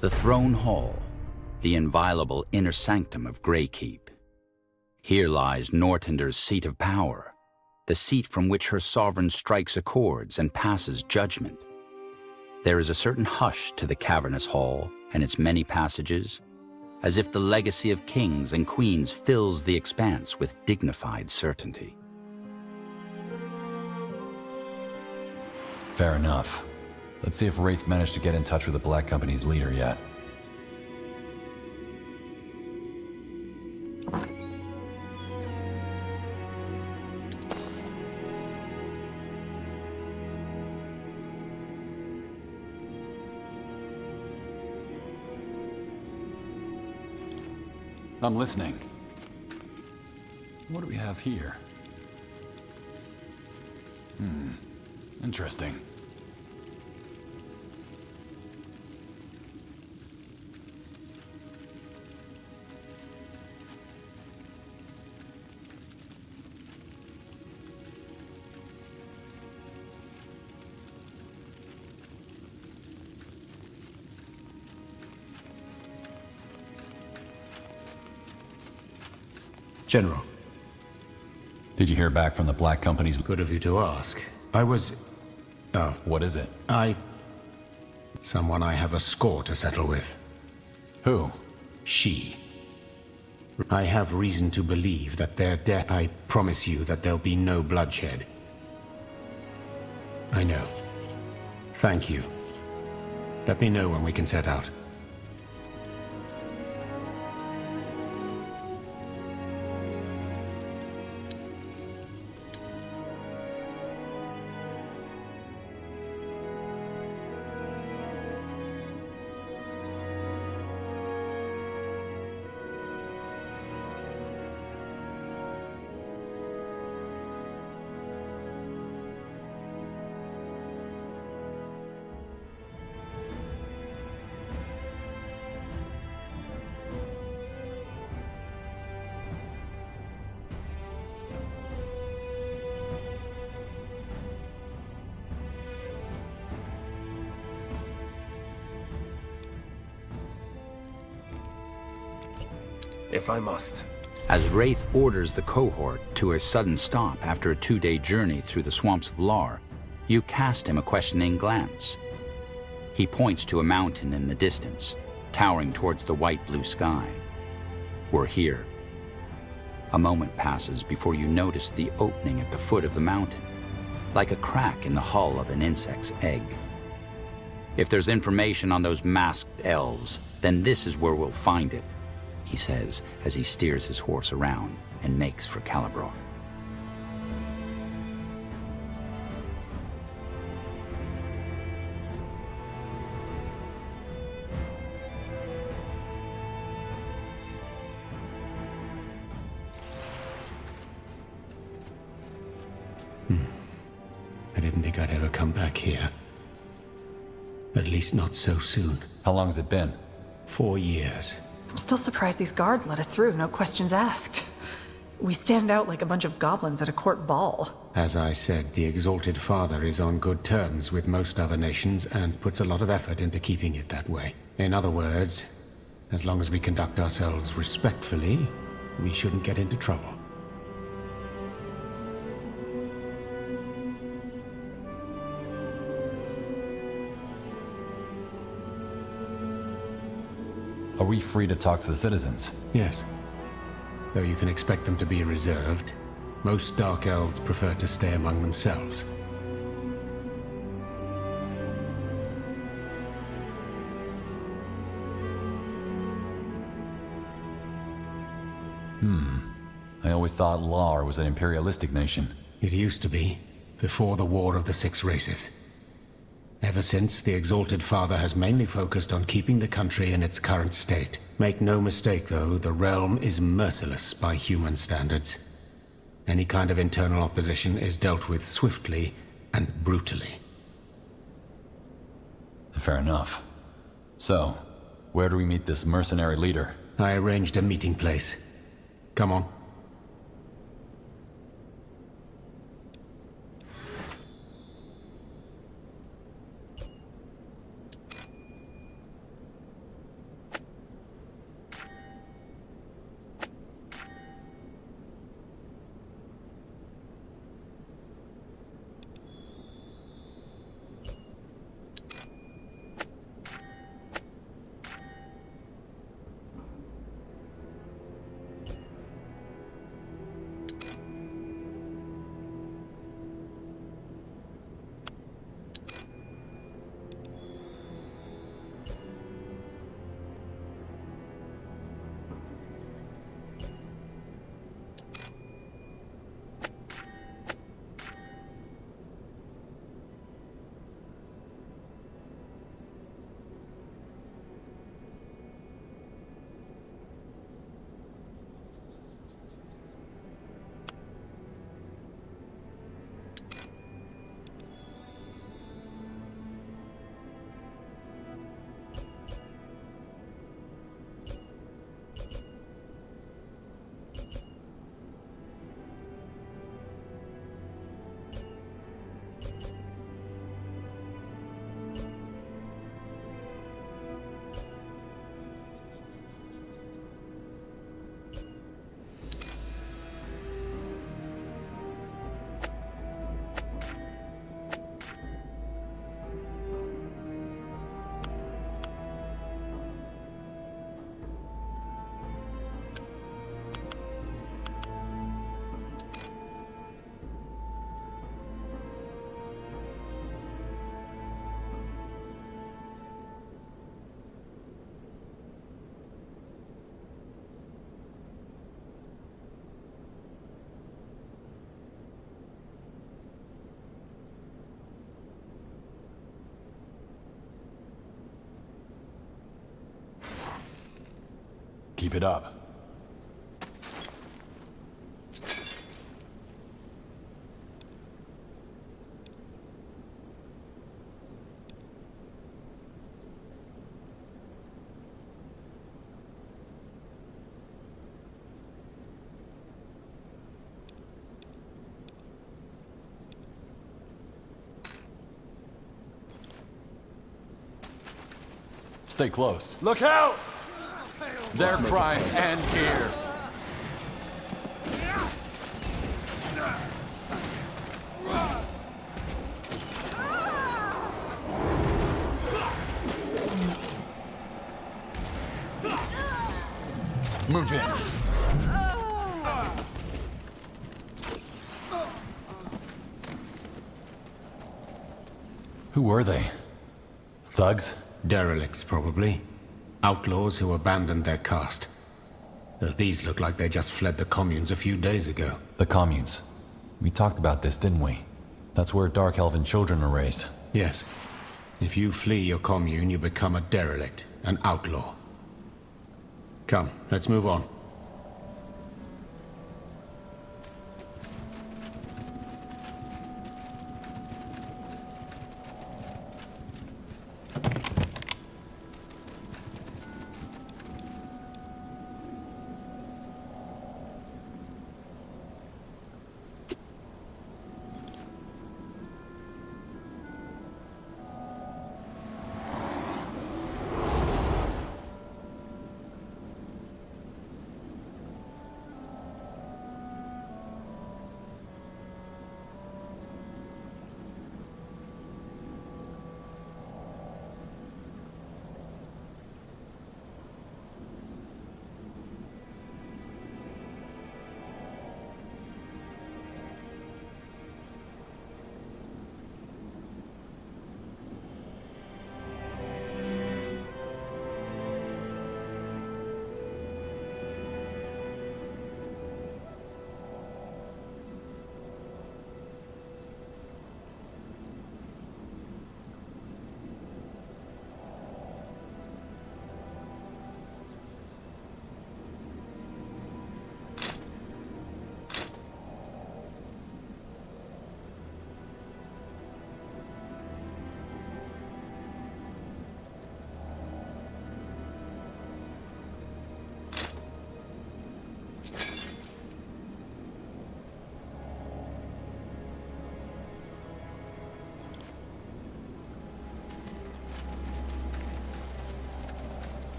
The throne hall, the inviolable inner sanctum of Greykeep. Here lies Nortender's seat of power, the seat from which her sovereign strikes accords and passes judgment. There is a certain hush to the cavernous hall and its many passages, as if the legacy of kings and queens fills the expanse with dignified certainty. Fair enough. Let's see if Wraith managed to get in touch with the Black Company's leader yet. I'm listening. What do we have here? Interesting. General. Did you hear back from the Black Company's... Good of you to ask. I was... Oh. What is it? Someone I have a score to settle with. Who? She. I have reason to believe that their death... I promise you that there'll be no bloodshed. I know. Thank you. Let me know when we can set out. If I must. As Wraith orders the cohort to a sudden stop after a 2-day journey through the swamps of Lar, you cast him a questioning glance. He points to a mountain in the distance, towering towards the white blue sky. We're here. A moment passes before you notice the opening at the foot of the mountain, like a crack in the hull of an insect's egg. If there's information on those masked elves, then this is where we'll find it, he says as he steers his horse around and makes for Calibrock. I didn't think I'd ever come back here. At least not so soon. How long has it been? 4 years. I'm still surprised these guards let us through, no questions asked. We stand out like a bunch of goblins at a court ball. As I said, the Exalted Father is on good terms with most other nations and puts a lot of effort into keeping it that way. In other words, as long as we conduct ourselves respectfully, we shouldn't get into trouble. Are we free to talk to the citizens? Yes. Though you can expect them to be reserved, most Dark Elves prefer to stay among themselves. I always thought Lar was an imperialistic nation. It used to be, before the War of the Six Races. Ever since, the Exalted Father has mainly focused on keeping the country in its current state. Make no mistake, though, the realm is merciless by human standards. Any kind of internal opposition is dealt with swiftly and brutally. Fair enough. So, where do we meet this mercenary leader? I arranged a meeting place. Come on. keep it up. Stay close. Look out! Their crimes end here. Move in. Who were they? Thugs? Derelicts, probably. Outlaws who abandoned their caste. These look like they just fled the communes a few days ago. The communes. We talked about this, didn't we? That's where dark elven children are raised. Yes. If you flee your commune, you become a derelict, an outlaw. Come, let's move on.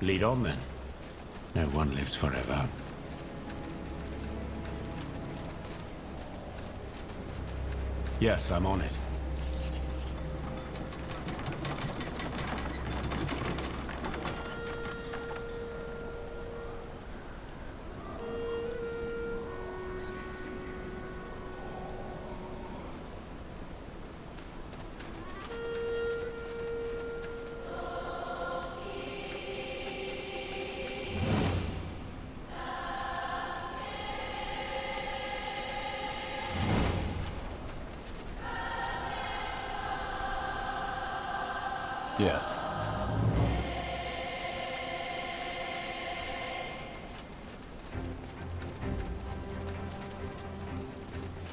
Lead on, then. No one lives forever. Yes, I'm on it. Yes.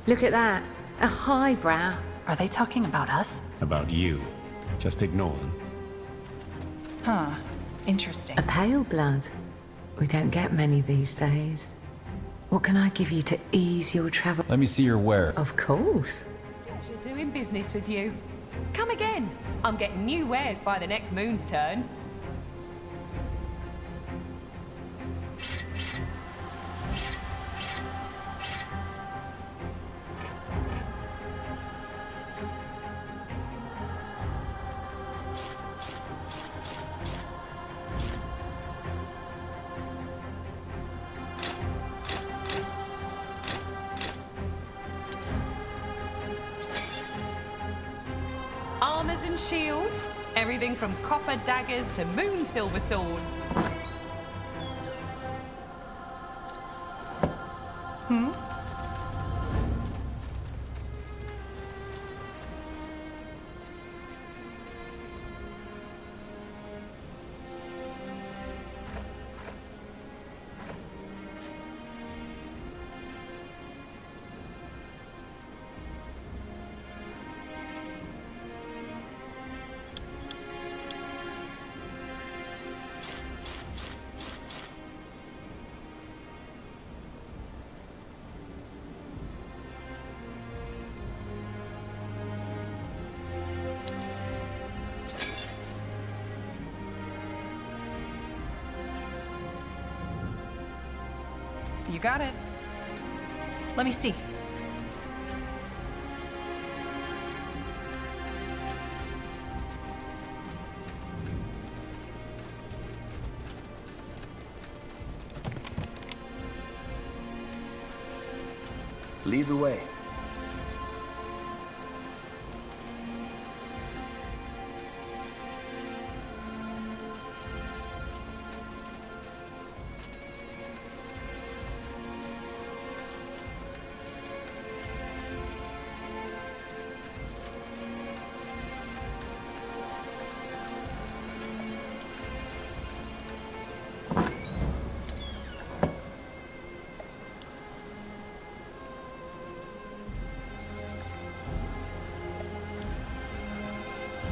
Look at that. A highbrow. Are they talking about us? About you. Just ignore them. Huh. Interesting. A pale blood. We don't get many these days. What can I give you to ease your travel? Let me see your ware. Of course. Pleasure doing business with you. Come again. I'm getting new wares by the next moon's turn. Armors and shields, everything from copper daggers to moon silver swords. You got it. Let me see. Lead the way.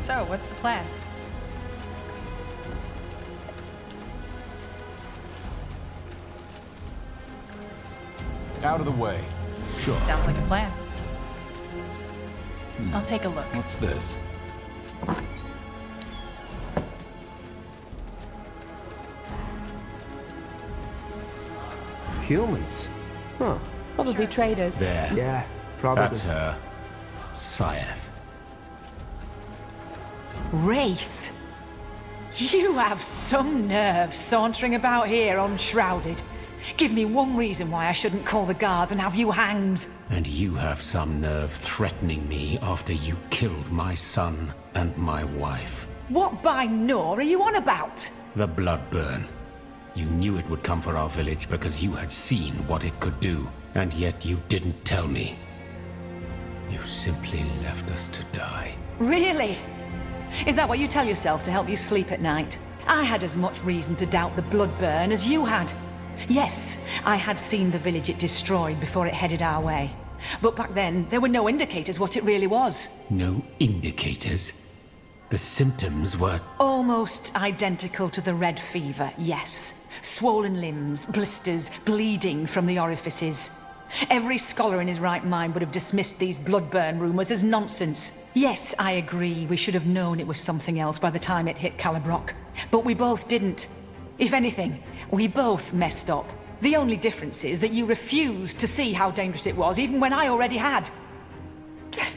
So, what's the plan? Out of the way. Sure. Sounds like a plan. I'll take a look. What's this? Humans? Huh. Probably traders. There. Yeah, probably. That's her. Scythe. Wraith? You have some nerve sauntering about here unshrouded. Give me one reason why I shouldn't call the guards and have you hanged. And you have some nerve threatening me after you killed my son and my wife. What by Nor are you on about? The blood burn. You knew it would come for our village because you had seen what it could do, and yet you didn't tell me. You simply left us to die. Really? Is that what you tell yourself to help you sleep at night? I had as much reason to doubt the blood burn as you had. Yes, I had seen the village it destroyed before it headed our way. But back then, there were no indicators what it really was. No indicators? The symptoms were... Almost identical to the red fever, yes. Swollen limbs, blisters, bleeding from the orifices. Every scholar in his right mind would have dismissed these bloodburn rumors as nonsense. Yes, I agree, we should have known it was something else by the time it hit Calibrock. But we both didn't. If anything, we both messed up. The only difference is that you refused to see how dangerous it was, even when I already had.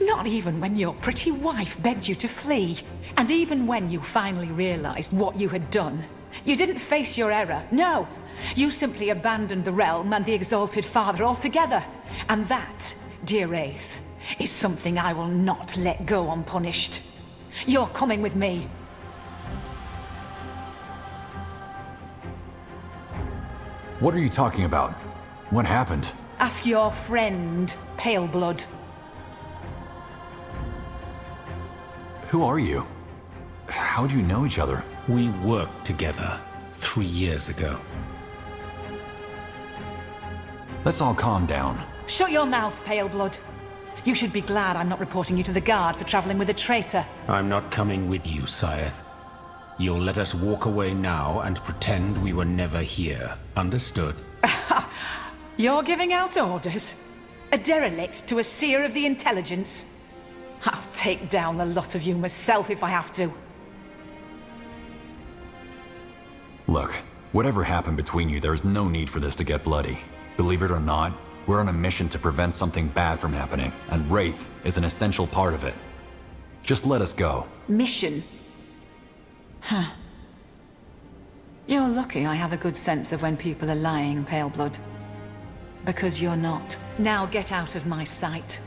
Not even when your pretty wife begged you to flee. And even when you finally realized what you had done. You didn't face your error, no. You simply abandoned the realm and the Exalted Father altogether. And that, dear Wraith, is something I will not let go unpunished. You're coming with me. What are you talking about? What happened? Ask your friend, Paleblood. Who are you? How do you know each other? We worked together 3 years ago. Let's all calm down. Shut your mouth, Paleblood. You should be glad I'm not reporting you to the guard for traveling with a traitor. I'm not coming with you, Scythe. You'll let us walk away now and pretend we were never here. Understood? You're giving out orders? A derelict to a seer of the intelligence? I'll take down the lot of you myself if I have to. Look, whatever happened between you, there is no need for this to get bloody. Believe it or not, we're on a mission to prevent something bad from happening, and Wraith is an essential part of it. Just let us go. Mission? Huh. You're lucky I have a good sense of when people are lying, Paleblood. Because you're not. Now get out of my sight.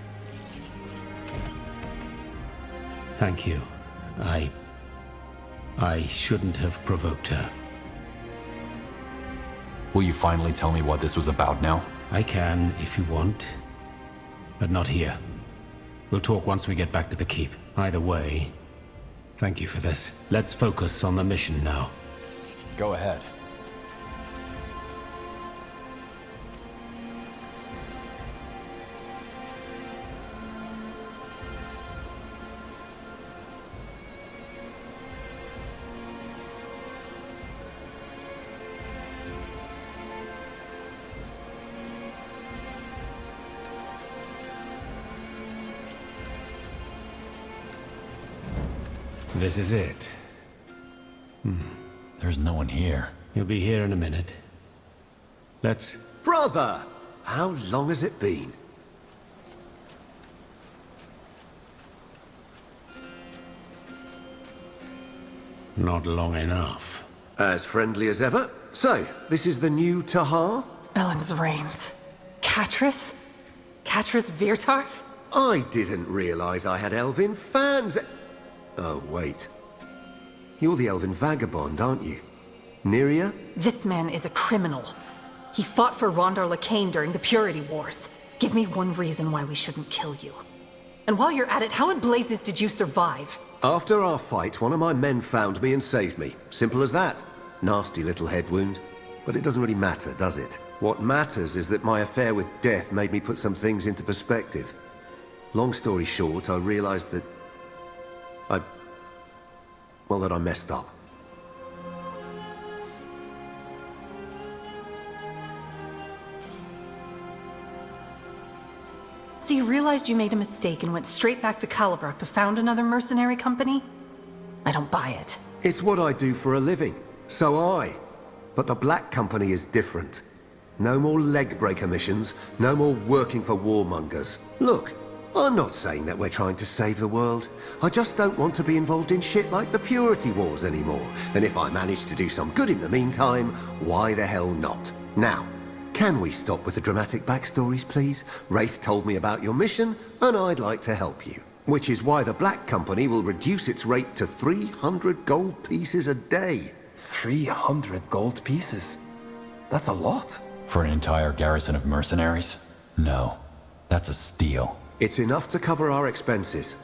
Thank you. I shouldn't have provoked her. Will you finally tell me what this was about now? I can, if you want. But not here. We'll talk once we get back to the keep. Either way, thank you for this. Let's focus on the mission now. Go ahead. This is it. There's no one here. He'll be here in a minute. Let's Brother! How long has it been? Not long enough. As friendly as ever. So, this is the new Tahar? Ellen's reigns. Catrith? Catrith Virtarth? I didn't realize I had elven fans. Oh, wait. You're the elven vagabond, aren't you? Nyria? This man is a criminal. He fought for Rondar Lacane during the Purity Wars. Give me one reason why we shouldn't kill you. And while you're at it, how in blazes did you survive? After our fight, one of my men found me and saved me. Simple as that. Nasty little head wound. But it doesn't really matter, does it? What matters is that my affair with death made me put some things into perspective. Long story short, I realized that I messed up. So you realized you made a mistake and went straight back to Calibrock to found another mercenary company? I don't buy it. It's what I do for a living. But the Black Company is different. No more leg-breaker missions, no more working for warmongers. Look, I'm not saying that we're trying to save the world. I just don't want to be involved in shit like the Purity Wars anymore. And if I manage to do some good in the meantime, why the hell not? Now, can we stop with the dramatic backstories, please? Wraith told me about your mission, and I'd like to help you. Which is why the Black Company will reduce its rate to 300 gold pieces a day. 300 gold pieces? That's a lot. For an entire garrison of mercenaries? No. That's a steal. It's enough to cover our expenses.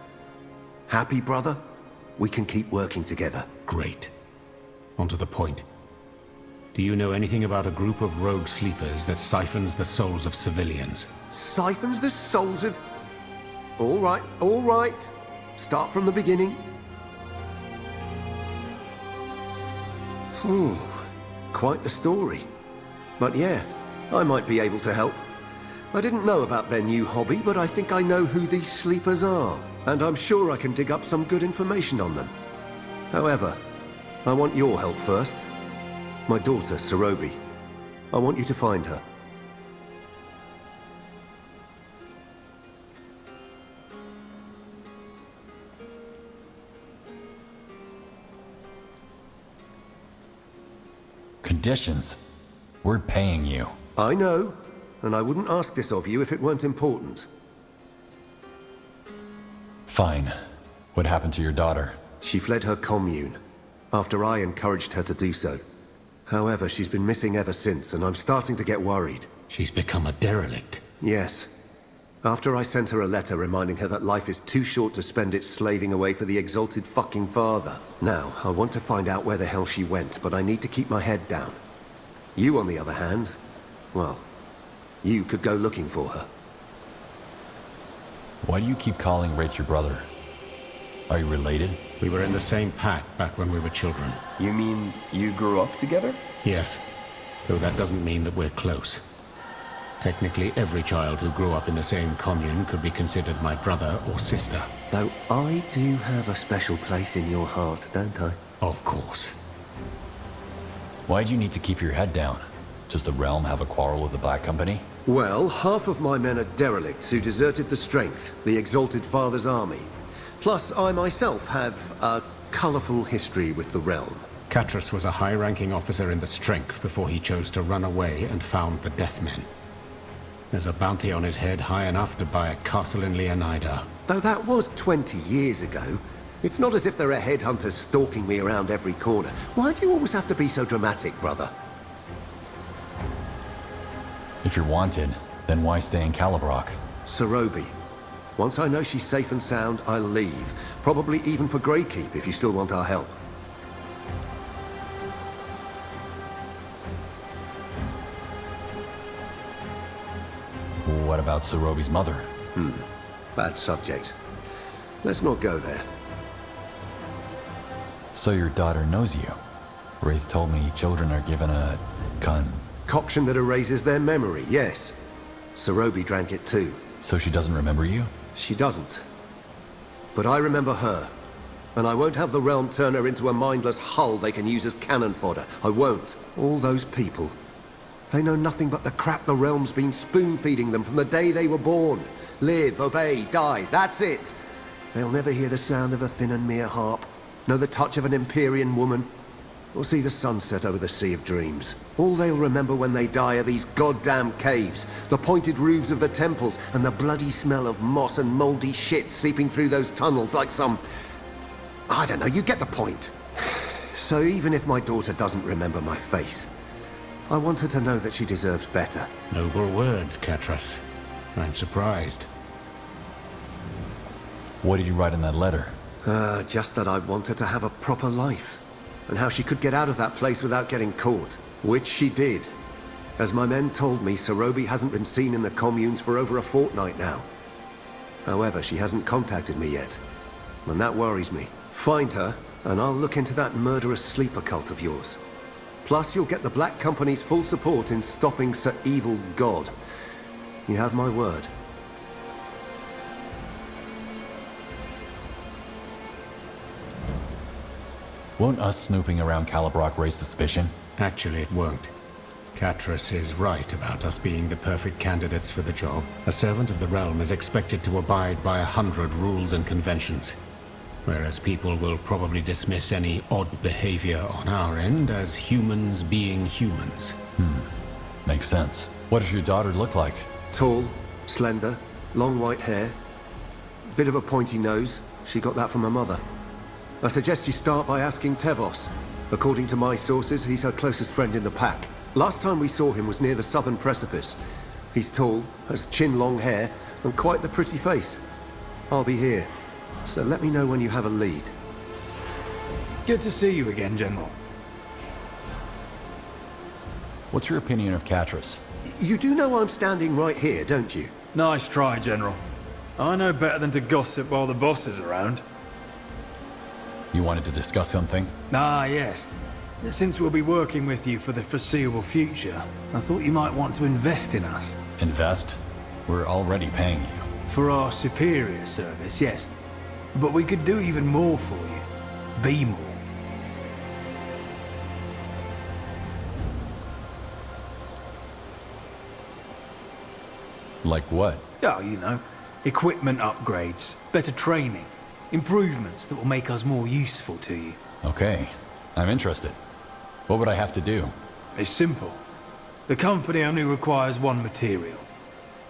Happy, brother? We can keep working together. Great. On to the point. Do you know anything about a group of rogue sleepers that siphons the souls of civilians? Siphons the souls of... All right. Start from the beginning. Quite the story. But yeah, I might be able to help. I didn't know about their new hobby, but I think I know who these sleepers are. And I'm sure I can dig up some good information on them. However, I want your help first. My daughter, Sarobi. I want you to find her. Conditions? We're paying you. I know, and I wouldn't ask this of you if it weren't important. Fine. What happened to your daughter? She fled her commune, after I encouraged her to do so. However, she's been missing ever since, and I'm starting to get worried. She's become a derelict. Yes. After I sent her a letter reminding her that life is too short to spend it slaving away for the exalted fucking father. Now, I want to find out where the hell she went, but I need to keep my head down. You, on the other hand, well, you could go looking for her. Why do you keep calling Wraith your brother? Are you related? We were in the same pack back when we were children. You mean you grew up together? Yes, though that doesn't mean that we're close. Technically, every child who grew up in the same commune could be considered my brother or sister. Though I do have a special place in your heart, don't I? Of course. Why do you need to keep your head down? Does the realm have a quarrel with the Black Company? Well, half of my men are derelicts who deserted the Strength, the exalted father's army. Plus, I myself have a colorful history with the realm. Catrus was a high-ranking officer in the Strength before he chose to run away and found the Deathmen. There's a bounty on his head high enough to buy a castle in Leonida. Though that was 20 years ago, it's not as if there are headhunters stalking me around every corner. Why do you always have to be so dramatic, brother? If you're wanted, then why stay in Calibrock? Sarobi. Once I know she's safe and sound, I'll leave. Probably even for Greykeep if you still want our help. What about Sarobi's mother? Bad subject. Let's not go there. So your daughter knows you. Wraith told me children are given a Concoction that erases their memory, yes. Sarobi drank it too. So she doesn't remember you? She doesn't. But I remember her. And I won't have the realm turn her into a mindless hull they can use as cannon fodder. I won't. All those people. They know nothing but the crap the realm's been spoon-feeding them from the day they were born. Live, obey, die, that's it. They'll never hear the sound of a thin and mere harp, know the touch of an Empyrean woman, or see the sunset over the Sea of Dreams. All they'll remember when they die are these goddamn caves, the pointed roofs of the temples, and the bloody smell of moss and mouldy shit seeping through those tunnels like some... I don't know, you get the point. So even if my daughter doesn't remember my face, I want her to know that she deserves better. Noble words, Catras. I'm surprised. What did you write in that letter? Just that I want her to have a proper life. And how she could get out of that place without getting caught. Which she did. As my men told me, Sarobi hasn't been seen in the communes for over a fortnight now. However, she hasn't contacted me yet. And that worries me. Find her, and I'll look into that murderous sleeper cult of yours. Plus, you'll get the Black Company's full support in stopping Sir Evil God. You have my word. Won't us snooping around Calibrock raise suspicion? Actually, it won't. Catras is right about us being the perfect candidates for the job. A servant of the realm is expected to abide by 100 rules and conventions, whereas people will probably dismiss any odd behavior on our end as humans being humans. Makes sense. What does your daughter look like? Tall, slender, long white hair. Bit of a pointy nose. She got that from her mother. I suggest you start by asking Tevos. According to my sources, he's her closest friend in the pack. Last time we saw him was near the southern precipice. He's tall, has chin-long hair, and quite the pretty face. I'll be here, so let me know when you have a lead. Good to see you again, General. What's your opinion of Catras? You do know I'm standing right here, don't you? Nice try, General. I know better than to gossip while the boss is around. You wanted to discuss something? Ah, yes. Since we'll be working with you for the foreseeable future, I thought you might want to invest in us. Invest? We're already paying you. For our superior service, yes. But we could do even more for you. Be more. Like what? Oh, you know. Equipment upgrades, better training, improvements that will make us more useful to you. Okay, I'm interested. What would I have to do? It's simple. The company only requires one material.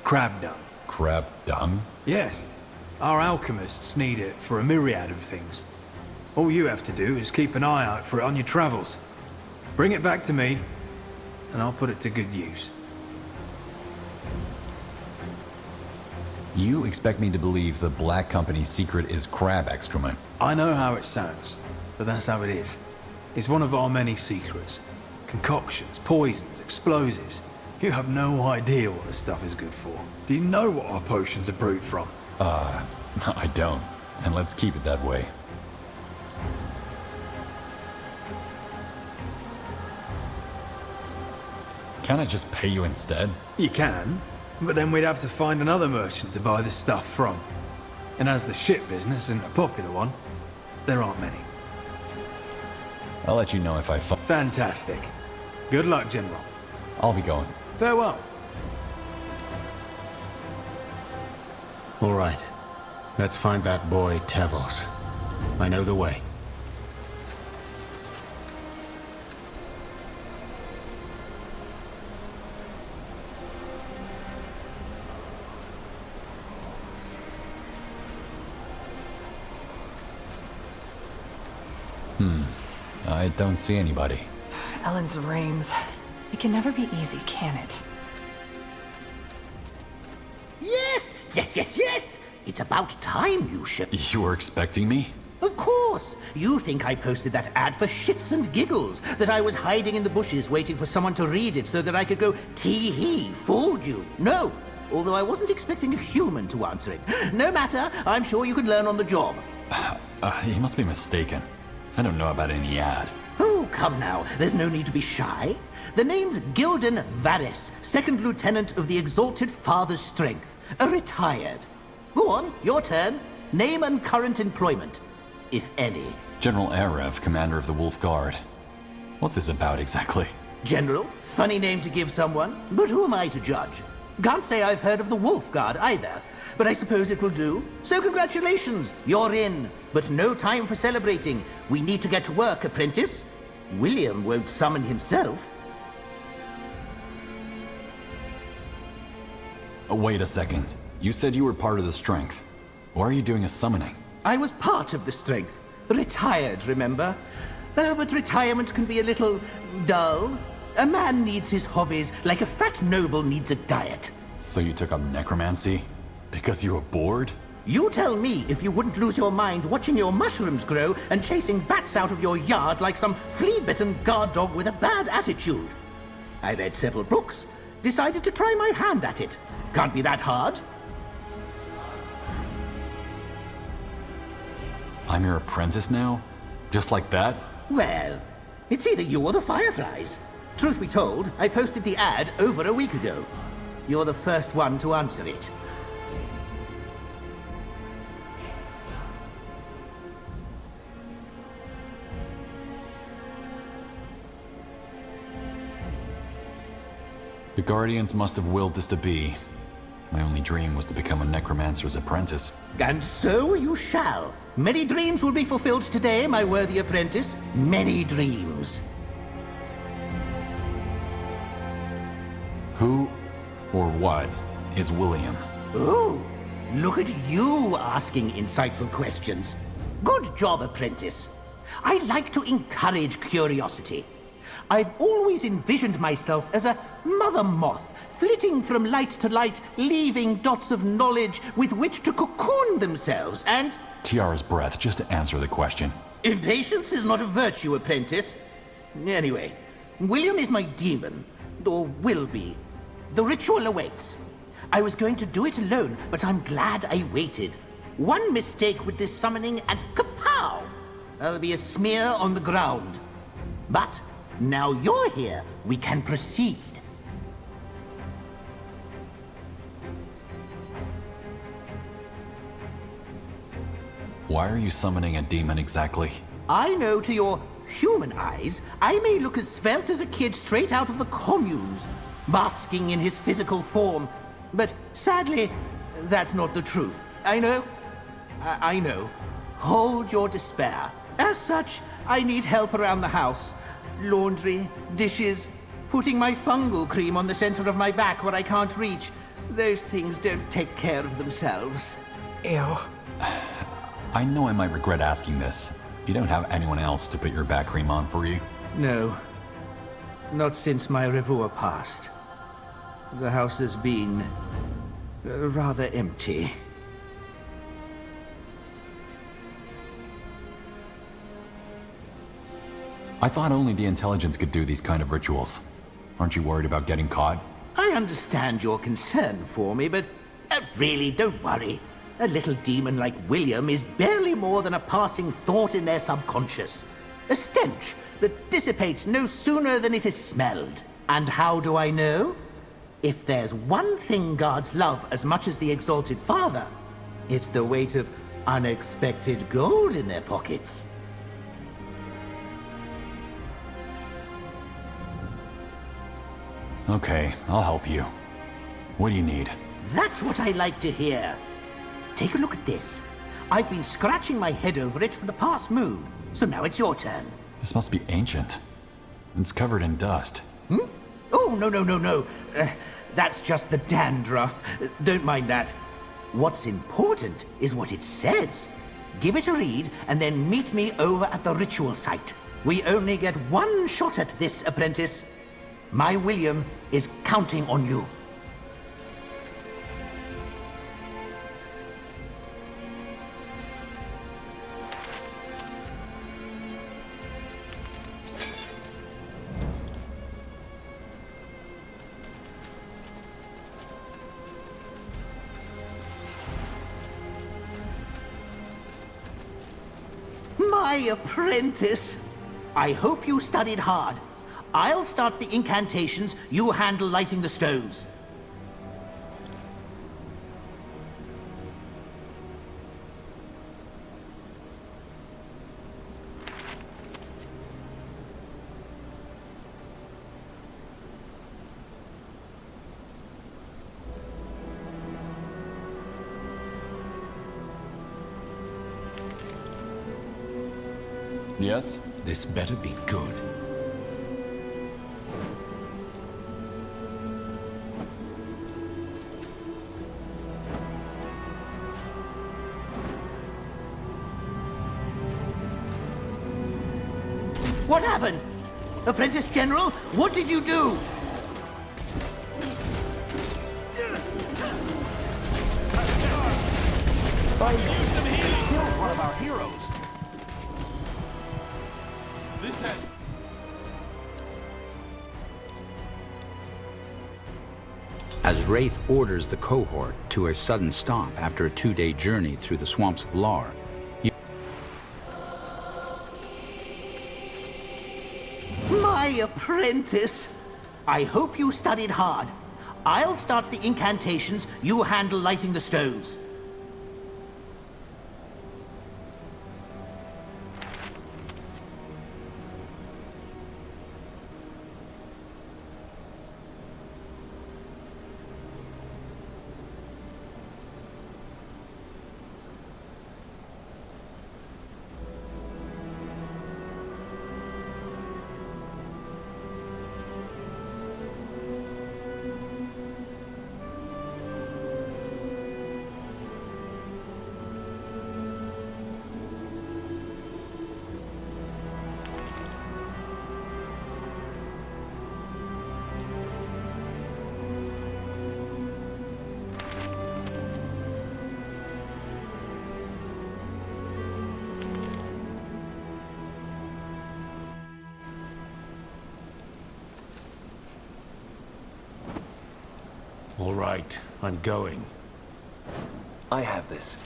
Crab dung. Crab dung? Yes. Our alchemists need it for a myriad of things. All you have to do is keep an eye out for it on your travels. Bring it back to me, and I'll put it to good use. You expect me to believe the Black Company's secret is crab excrement? I know how it sounds, but that's how it is. It's one of our many secrets. Concoctions, poisons, explosives. You have no idea what the stuff is good for. Do you know what our potions are brewed from? I don't. And let's keep it that way. Can't I just pay you instead? You can, but then we'd have to find another merchant to buy this stuff from. And as the ship business isn't a popular one, there aren't many. I'll let you know if I find... Fantastic. Good luck, General. I'll be going. Farewell. All right. Let's find that boy, Tevos. I know the way. I don't see anybody. Ellen's reigns. It can never be easy, can it? Yes! Yes, yes, yes! It's about time you should... You were expecting me? Of course! You think I posted that ad for shits and giggles, that I was hiding in the bushes waiting for someone to read it so that I could go, tee-hee, fooled you. No! Although I wasn't expecting a human to answer it. No matter, I'm sure you can learn on the job. You must be mistaken. I don't know about any ad. Oh, come now. There's no need to be shy. The name's Gildan Varys, Second Lieutenant of the Exalted Father's Strength. A retired. Go on, your turn. Name and current employment, if any. General Arev, Commander of the Wolf Guard. What's this about exactly? General, funny name to give someone, but who am I to judge? Can't say I've heard of the Wolf Guard either, but I suppose it will do. So congratulations, you're in. But no time for celebrating. We need to get to work, apprentice. William won't summon himself. Wait a second. You said you were part of the Strength. Why are you doing a summoning? I was part of the Strength. Retired, remember? But retirement can be a little dull. A man needs his hobbies like a fat noble needs a diet. So you took up necromancy? Because you were bored? You tell me if you wouldn't lose your mind watching your mushrooms grow and chasing bats out of your yard like some flea-bitten guard dog with a bad attitude. I read several books, decided to try my hand at it. Can't be that hard. I'm your apprentice now? Just like that? Well, it's either you or the Fireflies. Truth be told, I posted the ad over a week ago. You're the first one to answer it. The Guardians must have willed this to be. My only dream was to become a necromancer's apprentice. And so you shall. Many dreams will be fulfilled today, my worthy apprentice. Many dreams. Who or what is William? Oh, look at you asking insightful questions. Good job, apprentice. I like to encourage curiosity. I've always envisioned myself as a mother moth, flitting from light to light, leaving dots of knowledge with which to cocoon themselves, and... Tiara's breath, just to answer the question. Impatience is not a virtue, apprentice. Anyway, William is my demon, or will be. The ritual awaits. I was going to do it alone, but I'm glad I waited. One mistake with this summoning and kapow! I'll be a smear on the ground. But now you're here, we can proceed. Why are you summoning a demon exactly? I know to your human eyes, I may look as svelte as a kid straight out of the communes, basking in his physical form. But sadly, that's not the truth. I know. I know. Hold your despair. As such, I need help around the house. Laundry, dishes, putting my fungal cream on the center of my back where I can't reach. Those things don't take care of themselves. Ew. I know I might regret asking this. You don't have anyone else to put your back cream on for you? No. Not since my revour passed. The house has been... rather empty. I thought only the intelligence could do these kind of rituals. Aren't you worried about getting caught? I understand your concern for me, but really, don't worry. A little demon like William is barely more than a passing thought in their subconscious. A stench that dissipates no sooner than it is smelled. And how do I know? If there's one thing guards love as much as the Exalted Father, it's the weight of unexpected gold in their pockets. Okay, I'll help you. What do you need? That's what I like to hear. Take a look at this. I've been scratching my head over it for the past moon, so now it's your turn. This must be ancient. It's covered in dust. Hmm? Oh, no. That's just the dandruff. Don't mind that. What's important is what it says. Give it a read, and then meet me over at the ritual site. We only get one shot at this, apprentice. My William is counting on you. My apprentice. I hope you studied hard. I'll start the incantations, you handle lighting the stones. Yes? This better be good. What happened? Apprentice General, what did you do? Killed one of our heroes. Listen. As Wraith orders the cohort to a sudden stop after a 2-day journey through the swamps of Lar, My apprentice! I hope you studied hard. I'll start the incantations, you handle lighting the stones. All right, I'm going. I have this.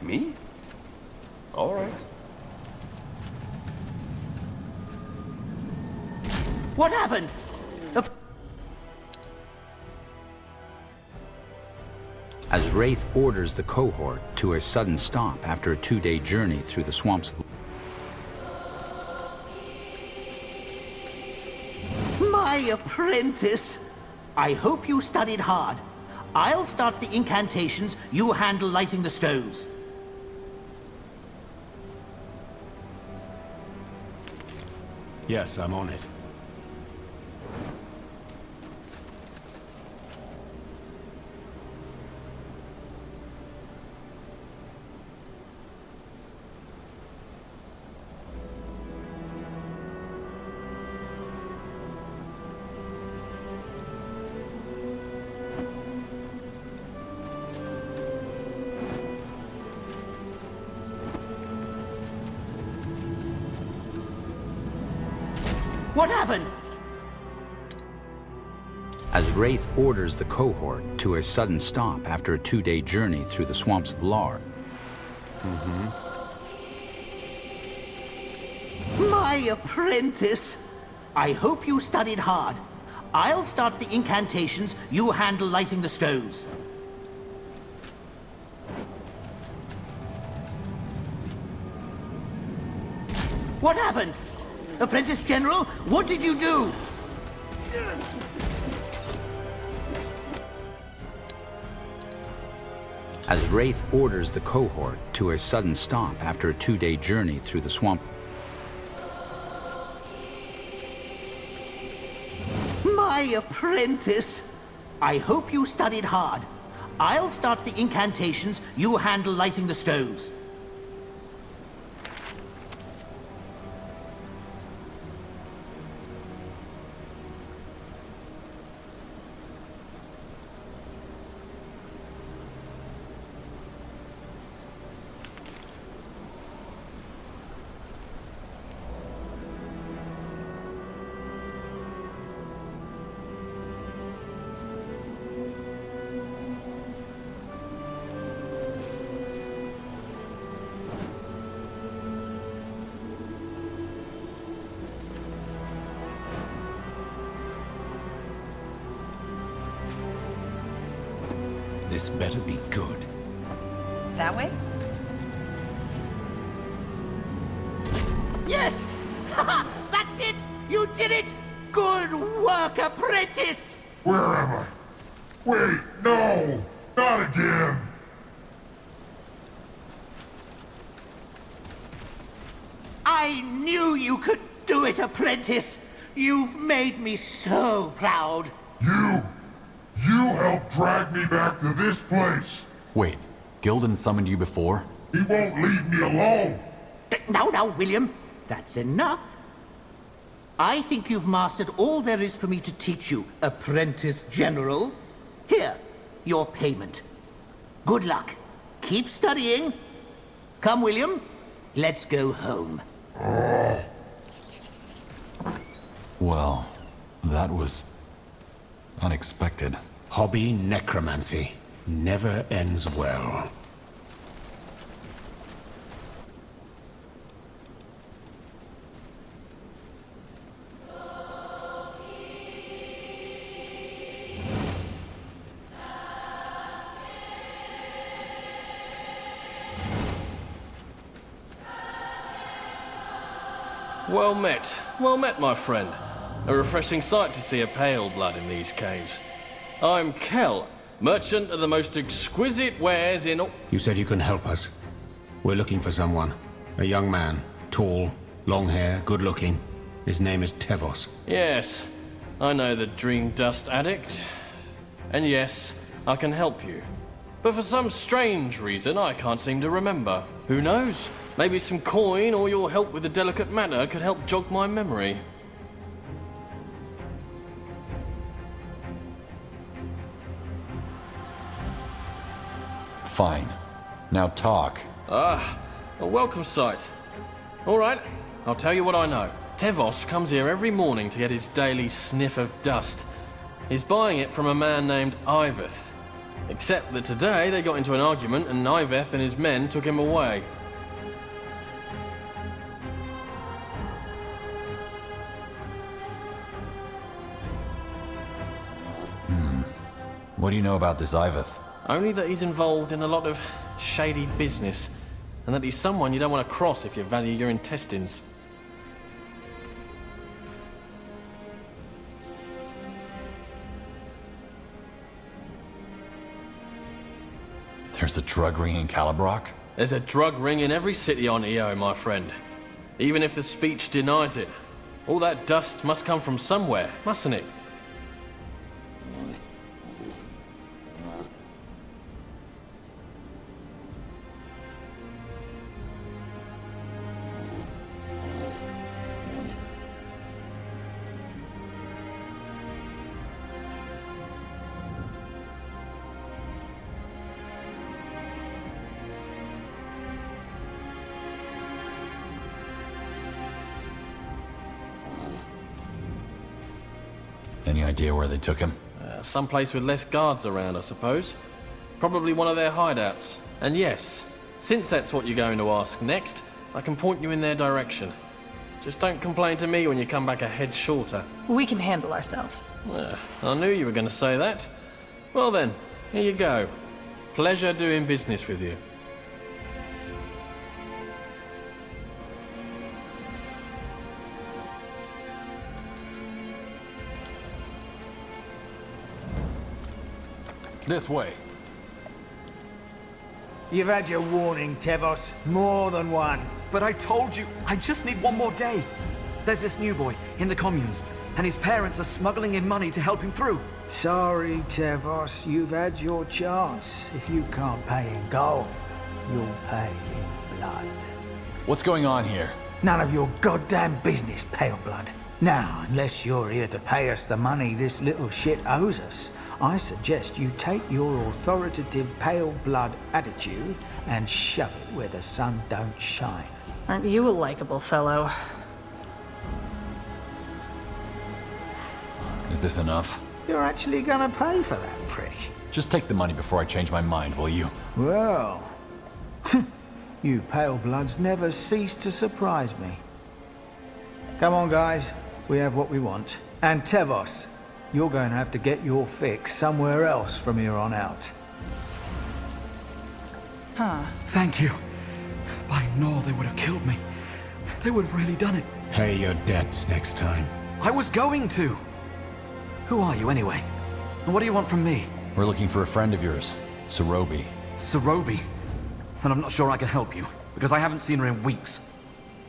Me? All right. What happened? as Wraith orders the cohort to a sudden stop after a 2-day journey through the swamps of... My apprentice! I hope you studied hard. I'll start the incantations, you handle lighting the stones. Yes, I'm on it. What happened? As Wraith orders the cohort to a sudden stop after a 2-day journey through the swamps of Lar. My apprentice! I hope you studied hard. I'll start the incantations, you handle lighting the stones. What happened? Apprentice General, what did you do? As Wraith orders the cohort to a sudden stop after a 2-day journey through the swamp. My apprentice! I hope you studied hard. I'll start the incantations, you handle lighting the stones. This better be good. That way? Yes! Haha! That's it! You did it! Good work, apprentice! Where am I? Wait, no! Not again! knew you could do it, apprentice. You've made me so proud. You helped drag me back to this place. Wait, Gildan summoned you before? He won't leave me alone. Now, William. That's enough. I think you've mastered all there is for me to teach you, Apprentice General. Here, your payment. Good luck. Keep studying. Come, William. Let's go home. Well, that was unexpected. Hobby necromancy never ends well. Well met, my friend. A refreshing sight to see a pale blood in these caves. I'm Kel, merchant of the most exquisite wares in all... You said you can help us. We're looking for someone. A young man, tall, long hair, good-looking. His name is Tevos. Yes, I know the dream dust addict. And yes, I can help you. But for some strange reason, I can't seem to remember. Who knows? Maybe some coin or your help with the delicate matter could help jog my memory. Fine. Now talk. Ah, a welcome sight. All right, I'll tell you what I know. Tevos comes here every morning to get his daily sniff of dust. He's buying it from a man named Iveth. Except that today they got into an argument and Iveth and his men took him away. What do you know about this Iveth? Only that he's involved in a lot of shady business, and that he's someone you don't want to cross if you value your intestines. There's a drug ring in Calibrock? There's a drug ring in every city on EO, my friend. Even if the speech denies it. All that dust must come from somewhere, mustn't it? Any idea where they took him? Someplace with less guards around, I suppose. Probably one of their hideouts. And yes, since that's what you're going to ask next, I can point you in their direction. Just don't complain to me when you come back a head shorter. We can handle ourselves. I knew you were going to say that. Well then, here you go. Pleasure doing business with you. This way. You've had your warning, Tevos. More than one. But I told you, I just need one more day. There's this new boy in the communes, and his parents are smuggling in money to help him through. Sorry, Tevos. You've had your chance. If you can't pay in gold, you'll pay in blood. What's going on here? None of your goddamn business, Pale Blood. Now, unless you're here to pay us the money this little shit owes us, I suggest you take your authoritative pale blood attitude and shove it where the sun don't shine. Aren't you a likable fellow? Is this enough? You're actually gonna pay for that, prick. Just take the money before I change my mind, will you? Well, you pale bloods never cease to surprise me. Come on, guys. We have what we want. And Tevos, you're going to have to get your fix somewhere else from here on out. Huh. Thank you. By Nor, they would have killed me. They would have really done it. Pay your debts next time. I was going to. Who are you, anyway? And what do you want from me? We're looking for a friend of yours, Sarobi. Sarobi? Then I'm not sure I can help you, because I haven't seen her in weeks.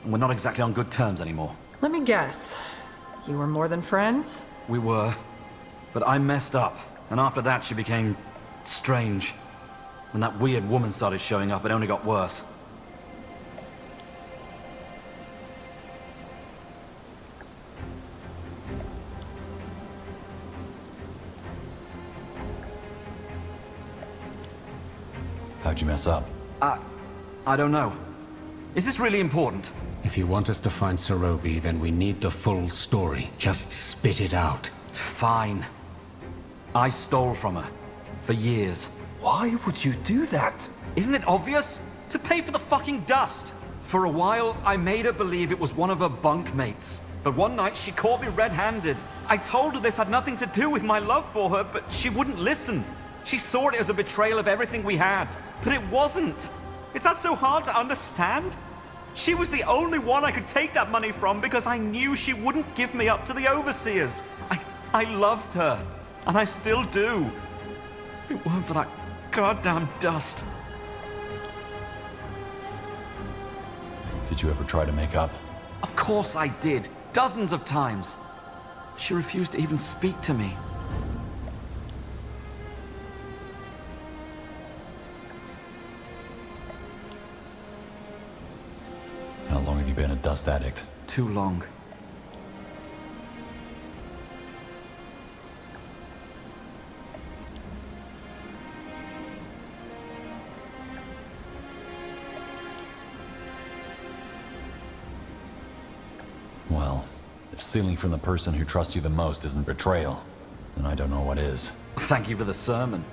we're not exactly on good terms anymore. Let me guess. You were more than friends? We were. But I messed up, and after that she became strange. When that weird woman started showing up, it only got worse. How'd you mess up? I don't know. Is this really important? If you want us to find Sarobi, then we need the full story. Just spit it out. Fine. I stole from her. For years. Why would you do that? Isn't it obvious? To pay for the fucking dust. For a while, I made her believe it was one of her bunkmates. But one night, she caught me red-handed. I told her this had nothing to do with my love for her, but she wouldn't listen. She saw it as a betrayal of everything we had. But it wasn't. Is that so hard to understand? She was the only one I could take that money from because I knew she wouldn't give me up to the overseers. I loved her, and I still do. If it weren't for that goddamn dust. Did you ever try to make up? Of course I did. Dozens of times. She refused to even speak to me. How long have you been a dust addict? Too long. Well, if stealing from the person who trusts you the most isn't betrayal, then I don't know what is. Thank you for the sermon.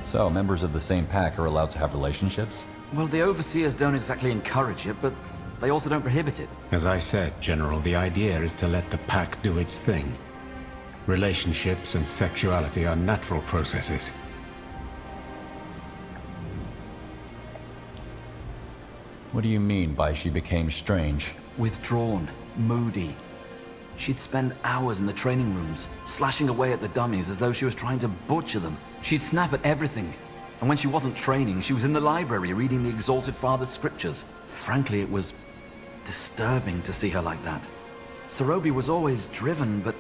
So, members of the same pack are allowed to have relationships? Well, the overseers don't exactly encourage it, but they also don't prohibit it. As I said, General, the idea is to let the pack do its thing. Relationships and sexuality are natural processes. What do you mean by she became strange? Withdrawn, moody. She'd spend hours in the training rooms, slashing away at the dummies as though she was trying to butcher them. She'd snap at everything. And when she wasn't training, she was in the library reading the Exalted Father's scriptures. Frankly, it was disturbing to see her like that. Sarobi was always driven, but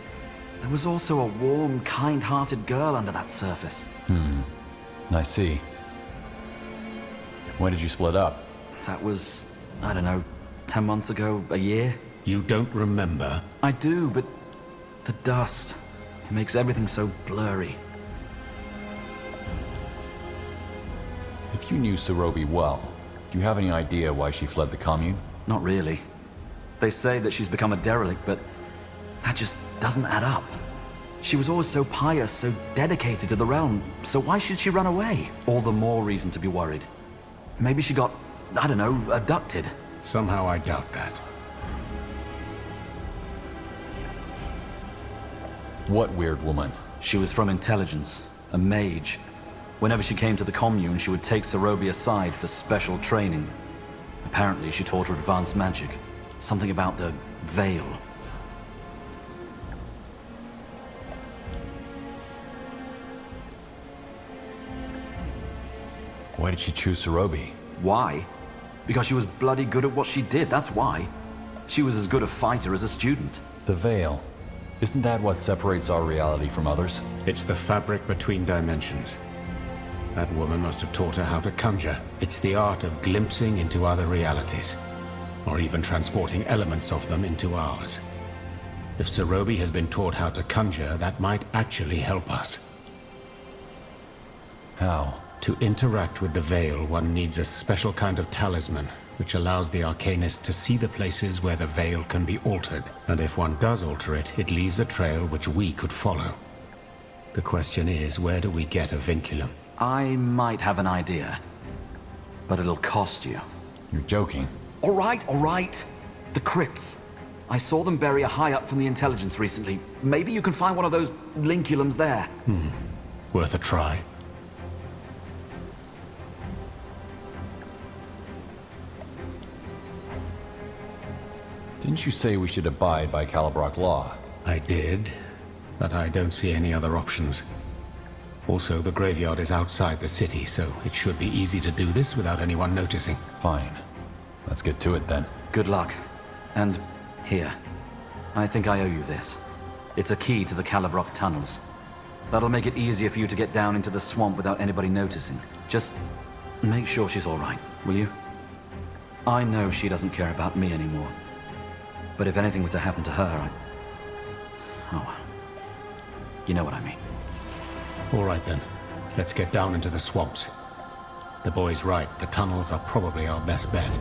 there was also a warm, kind-hearted girl under that surface. I see. When did you split up? That was, I don't know, 10 months ago, a year? You don't remember? I do, but the dust, it makes everything so blurry. If you knew Sarobi well, do you have any idea why she fled the commune? Not really. They say that she's become a derelict, but that just doesn't add up. She was always so pious, so dedicated to the realm, so why should she run away? All the more reason to be worried. Maybe she got, I don't know, abducted. Somehow I doubt that. What weird woman? She was from intelligence, a mage. Whenever she came to the commune, she would take Sarobi aside for special training. Apparently, she taught her advanced magic. Something about the veil. Why did she choose Sarobi? Why? Because she was bloody good at what she did, that's why. She was as good a fighter as a student. The veil. Isn't that what separates our reality from others? It's the fabric between dimensions. That woman must have taught her how to conjure. It's the art of glimpsing into other realities, or even transporting elements of them into ours. If Sarobi has been taught how to conjure, that might actually help us. How? To interact with the veil, one needs a special kind of talisman, which allows the arcanist to see the places where the veil can be altered. And if one does alter it, it leaves a trail which we could follow. The question is, where do we get a vinculum? I might have an idea, but it'll cost you. You're joking. All right. The crypts. I saw them bury a high-up from the intelligence recently. Maybe you can find one of those linculums there. Worth a try. Didn't you say we should abide by Calibrock law? I did, but I don't see any other options. Also, the graveyard is outside the city, so it should be easy to do this without anyone noticing. Fine. Let's get to it then. Good luck. And here. I think I owe you this. It's a key to the Calibrock tunnels. That'll make it easier for you to get down into the swamp without anybody noticing. Just make sure she's all right, will you? I know she doesn't care about me anymore. But if anything were to happen to her, oh well. You know what I mean. All right then. Let's get down into the swamps. The boy's right. The tunnels are probably our best bet.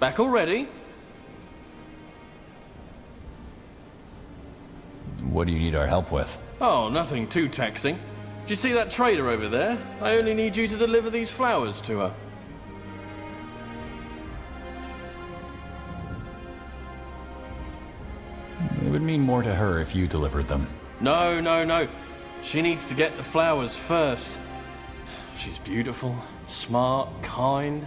Back already? What do you need our help with? Oh, nothing too taxing. Do you see that trader over there? I only need you to deliver these flowers to her. It would mean more to her if you delivered them. No, no, no. She needs to get the flowers first. She's beautiful, smart, kind.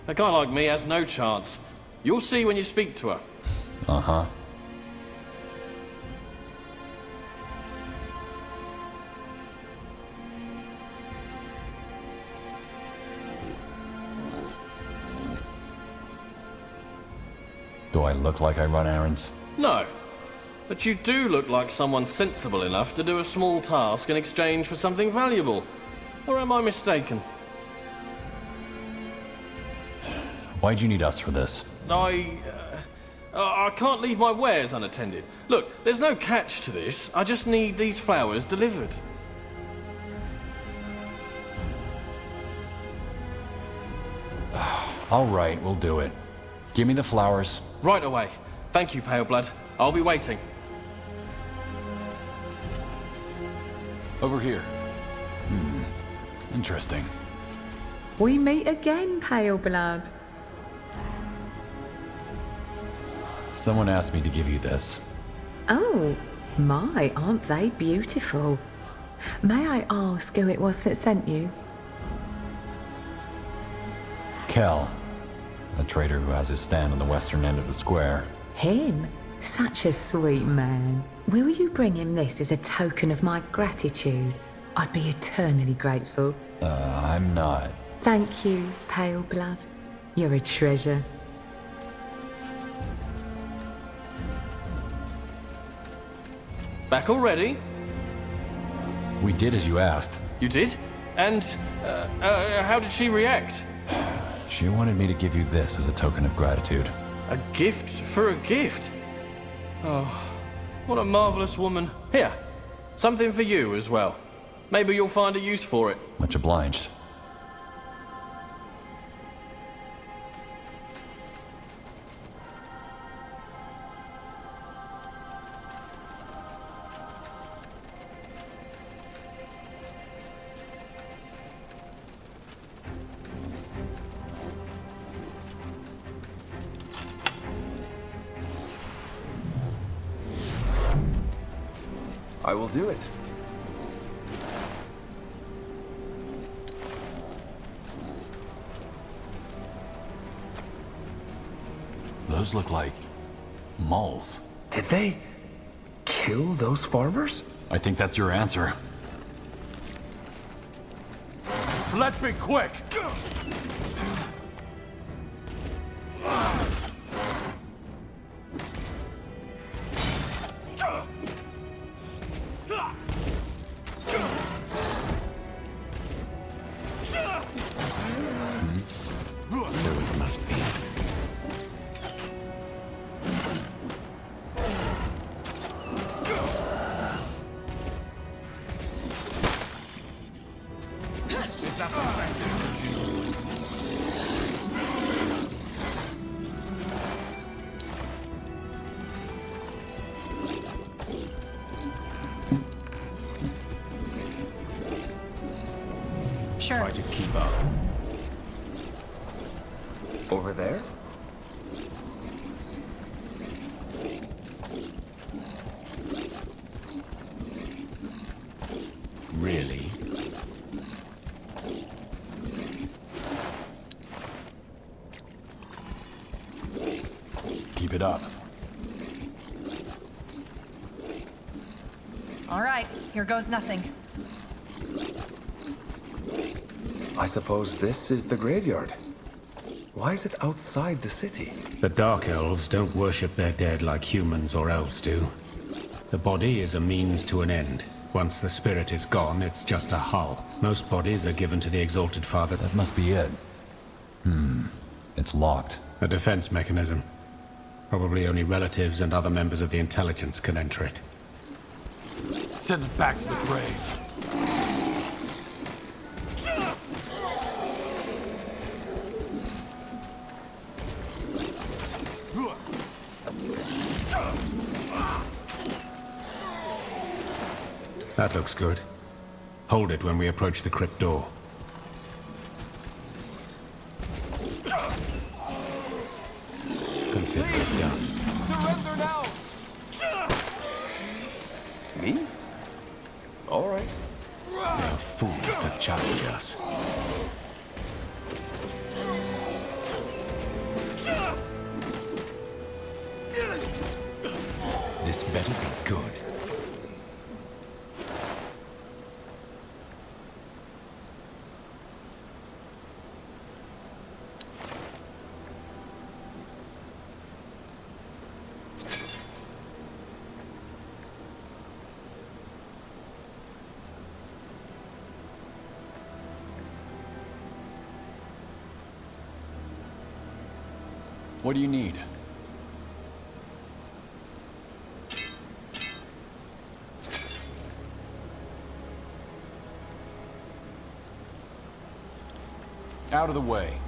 A guy like me has no chance. You'll see when you speak to her. Uh-huh. Do I look like I run errands? No. But you do look like someone sensible enough to do a small task in exchange for something valuable. Or am I mistaken? Why'd you need us for this? I can't leave my wares unattended. Look, there's no catch to this. I just need these flowers delivered. All right, we'll do it. Give me the flowers. Right away. Thank you, Paleblood. I'll be waiting. Over here. Interesting. We meet again, Paleblood. Someone asked me to give you this. Oh, my, aren't they beautiful? May I ask who it was that sent you? Kel, a trader who has his stand on the western end of the square. Him? Such a sweet man. Will you bring him this as a token of my gratitude? I'd be eternally grateful. I'm not. Thank you, Paleblood. You're a treasure. Back already? We did as you asked. You did? And, how did she react? She wanted me to give you this as a token of gratitude. A gift for a gift? Oh, what a marvelous woman. Here, something for you as well. Maybe you'll find a use for it. Much obliged. I will do it. Those look like moles. Did they kill those farmers? I think that's your answer. Let's be quick! So it must be. Sure. Try to keep up. Over there? Keep it up. All right, here goes nothing. I suppose this is the graveyard. Why is it outside the city? The Dark Elves don't worship their dead like humans or elves do. The body is a means to an end. Once the spirit is gone, it's just a hull. Most bodies are given to the Exalted Father. That must be it. It's locked. A defense mechanism. Probably only relatives and other members of the intelligence can enter it. Send it back to the grave. That looks good. Hold it when we approach the crypt door. Consider it done. Surrender now! Me? All right. They are fools to challenge us. This better be good. What do you need? Out of the way.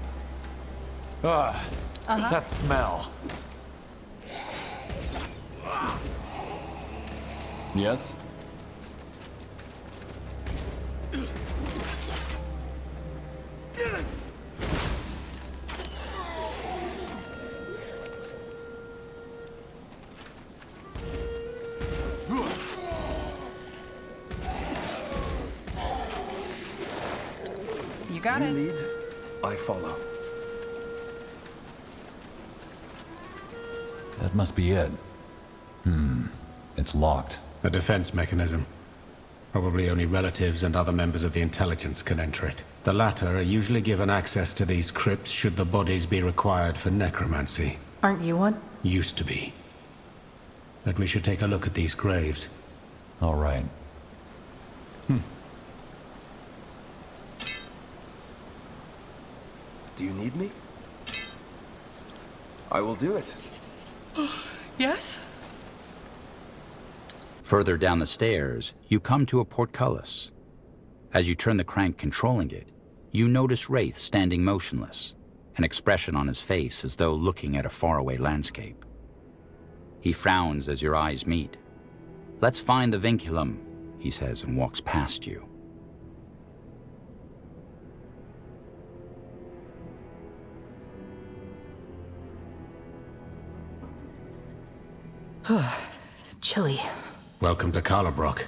That smell. Yes? You got it. Lead, I follow. That must be it. It's locked. A defense mechanism. Probably only relatives and other members of the intelligence can enter it. The latter are usually given access to these crypts should the bodies be required for necromancy. Aren't you one? Used to be. But we should take a look at these graves. All right. Do you need me? I will do it. Yes? Further down the stairs, you come to a portcullis. As you turn the crank controlling it, you notice Wraith standing motionless, an expression on his face as though looking at a faraway landscape. He frowns as your eyes meet. "Let's find the vinculum," he says and walks past you. Chilly. Welcome to Carlabrock.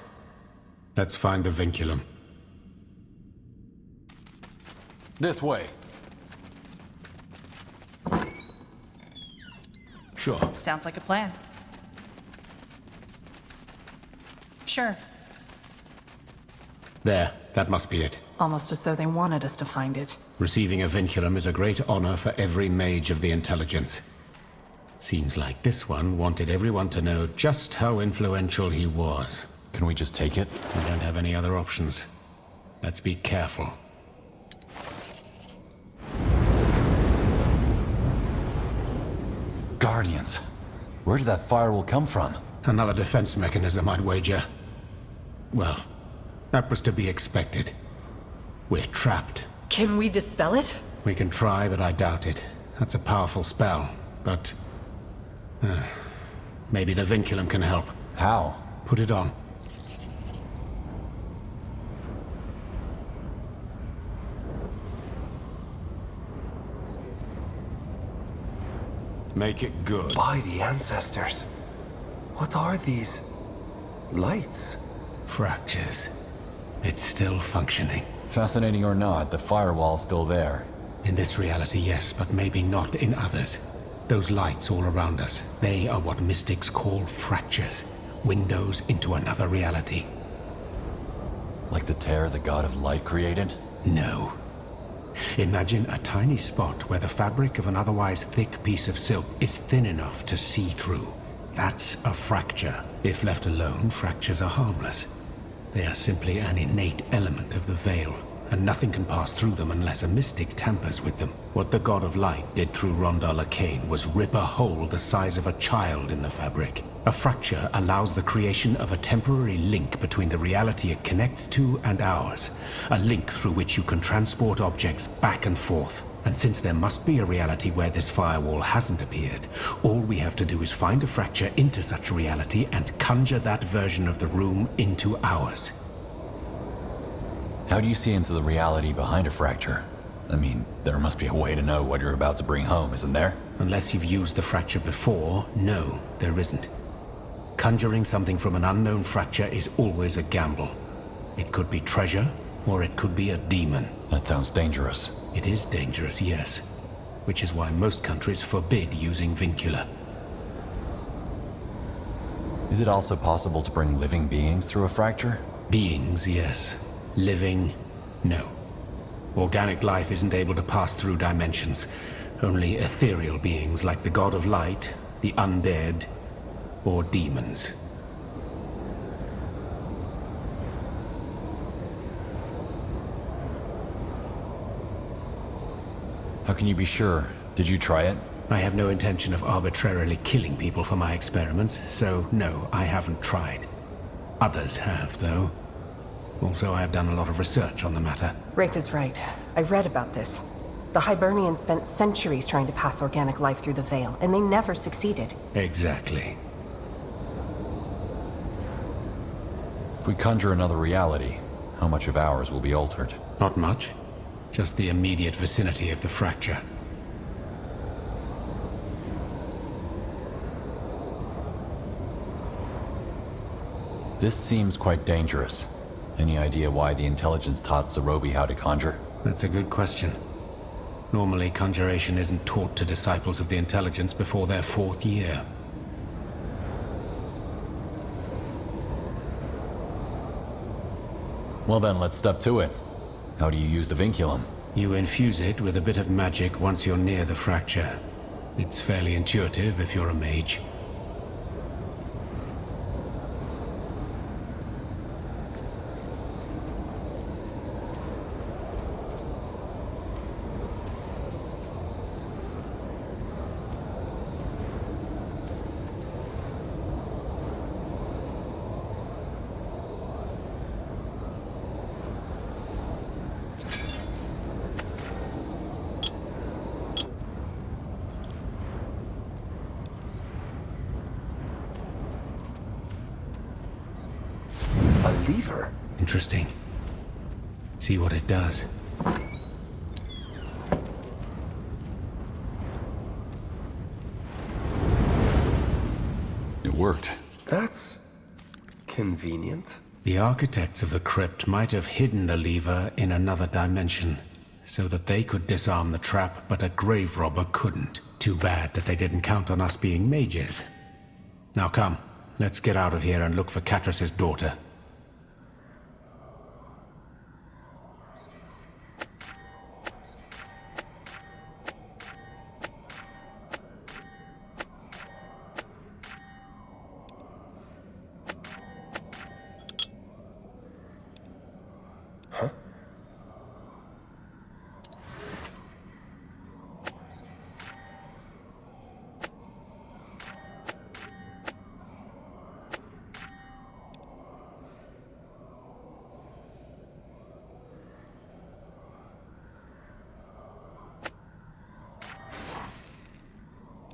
Let's find the vinculum. This way. Sure. Sounds like a plan. Sure. There, that must be it. Almost as though they wanted us to find it. Receiving a vinculum is a great honor for every mage of the intelligence. Seems like this one wanted everyone to know just how influential he was. Can we just take it? We don't have any other options. Let's be careful. Guardians. Where did that firewall come from? Another defense mechanism, I'd wager. Well, that was to be expected. We're trapped. Can we dispel it? We can try, but I doubt it. That's a powerful spell, but... maybe the vinculum can help. How? Put it on. Make it good. By the ancestors. What are these lights? Fractures. It's still functioning. Fascinating or not, the firewall's still there. In this reality, yes, but maybe not in others. Those lights all around us, they are what mystics call fractures. Windows into another reality. Like the tear the god of light created? No. Imagine a tiny spot where the fabric of an otherwise thick piece of silk is thin enough to see through. That's a fracture. If left alone, fractures are harmless. They are simply an innate element of the veil, and nothing can pass through them unless a mystic tampers with them. What the God of Light did through Rondar Lacane was rip a hole the size of a child in the fabric. A fracture allows the creation of a temporary link between the reality it connects to and ours. A link through which you can transport objects back and forth. And since there must be a reality where this firewall hasn't appeared, all we have to do is find a fracture into such a reality and conjure that version of the room into ours. How do you see into the reality behind a fracture? I mean, there must be a way to know what you're about to bring home, isn't there? Unless you've used the fracture before, no, there isn't. Conjuring something from an unknown fracture is always a gamble. It could be treasure, or it could be a demon. That sounds dangerous. It is dangerous, yes. Which is why most countries forbid using vincula. Is it also possible to bring living beings through a fracture? Beings, yes. Living, no. Organic life isn't able to pass through dimensions. Only ethereal beings like the God of Light, the undead, or demons. How can you be sure? Did you try it? I have no intention of arbitrarily killing people for my experiments, so no, I haven't tried. Others have, though. Also, I have done a lot of research on the matter. Wraith is right. I read about this. The Hibernians spent centuries trying to pass organic life through the Veil, and they never succeeded. Exactly. If we conjure another reality, how much of ours will be altered? Not much. Just the immediate vicinity of the fracture. This seems quite dangerous. Any idea why the intelligence taught Sarobi how to conjure? That's a good question. Normally, conjuration isn't taught to disciples of the intelligence before their 4th year. Well then, let's step to it. How do you use the vinculum? You infuse it with a bit of magic once you're near the fracture. It's fairly intuitive if you're a mage. Lever? Interesting. See what it does. It worked. That's convenient. The architects of the crypt might have hidden the lever in another dimension, so that they could disarm the trap, but a grave robber couldn't. Too bad that they didn't count on us being mages. Now come, let's get out of here and look for Catrus's daughter.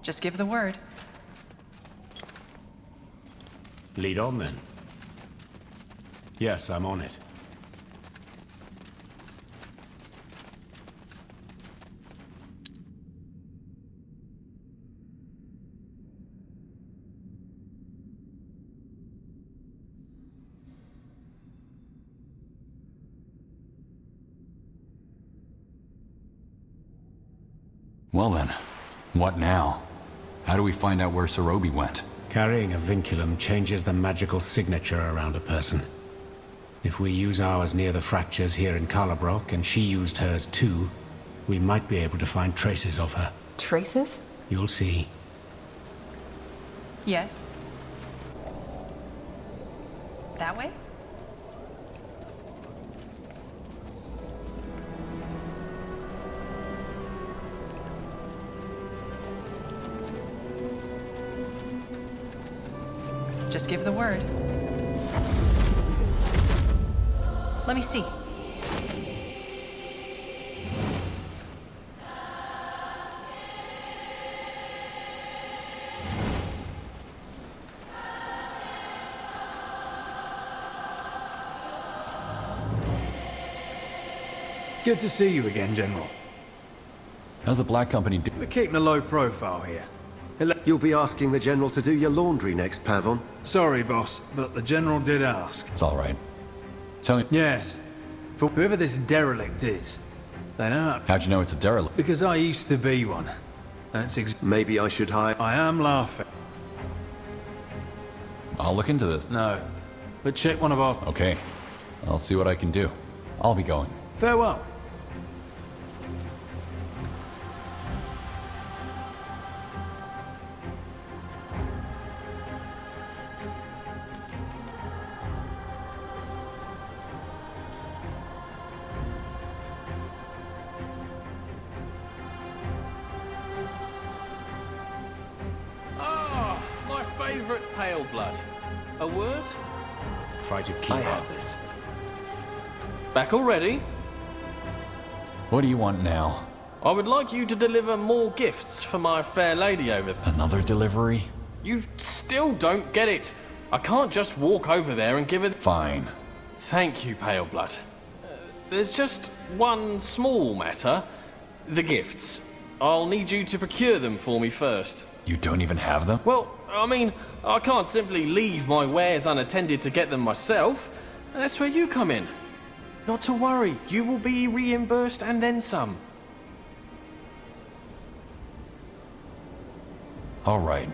Just give the word. Lead on, then. Yes, I'm on it. Well then, what now? How do we find out where Sorobi went? Carrying a vinculum changes the magical signature around a person. If we use ours near the fractures here in Karlabrock, and she used hers too, we might be able to find traces of her. Traces? You'll see. Yes. That way? Just give the word. Let me see. Good to see you again, General. How's the Black Company do? We're keeping a low profile here. You'll be asking the General to do your laundry next, Pavon. Sorry, boss, but the General did ask. It's all right. Tell me. Yes. For whoever this derelict is, they know. How'd you know it's a derelict? Because I used to be one. That's Maybe I should hire... I am laughing. I'll look into this. No. But check one of our... Okay. I'll see what I can do. I'll be going. Farewell. Favorite pale blood. A word? Try to keep I up. have this. Back already? What do you want now? I would like you to deliver more gifts for my fair lady over there. Another delivery? You still don't get it. I can't just walk over there and give it... Fine. Thank you, pale blood. There's just one small matter. The gifts. I'll need you to procure them for me first. You don't even have them? Well, I mean, I can't simply leave my wares unattended to get them myself. That's where you come in. Not to worry, you will be reimbursed and then some. All right.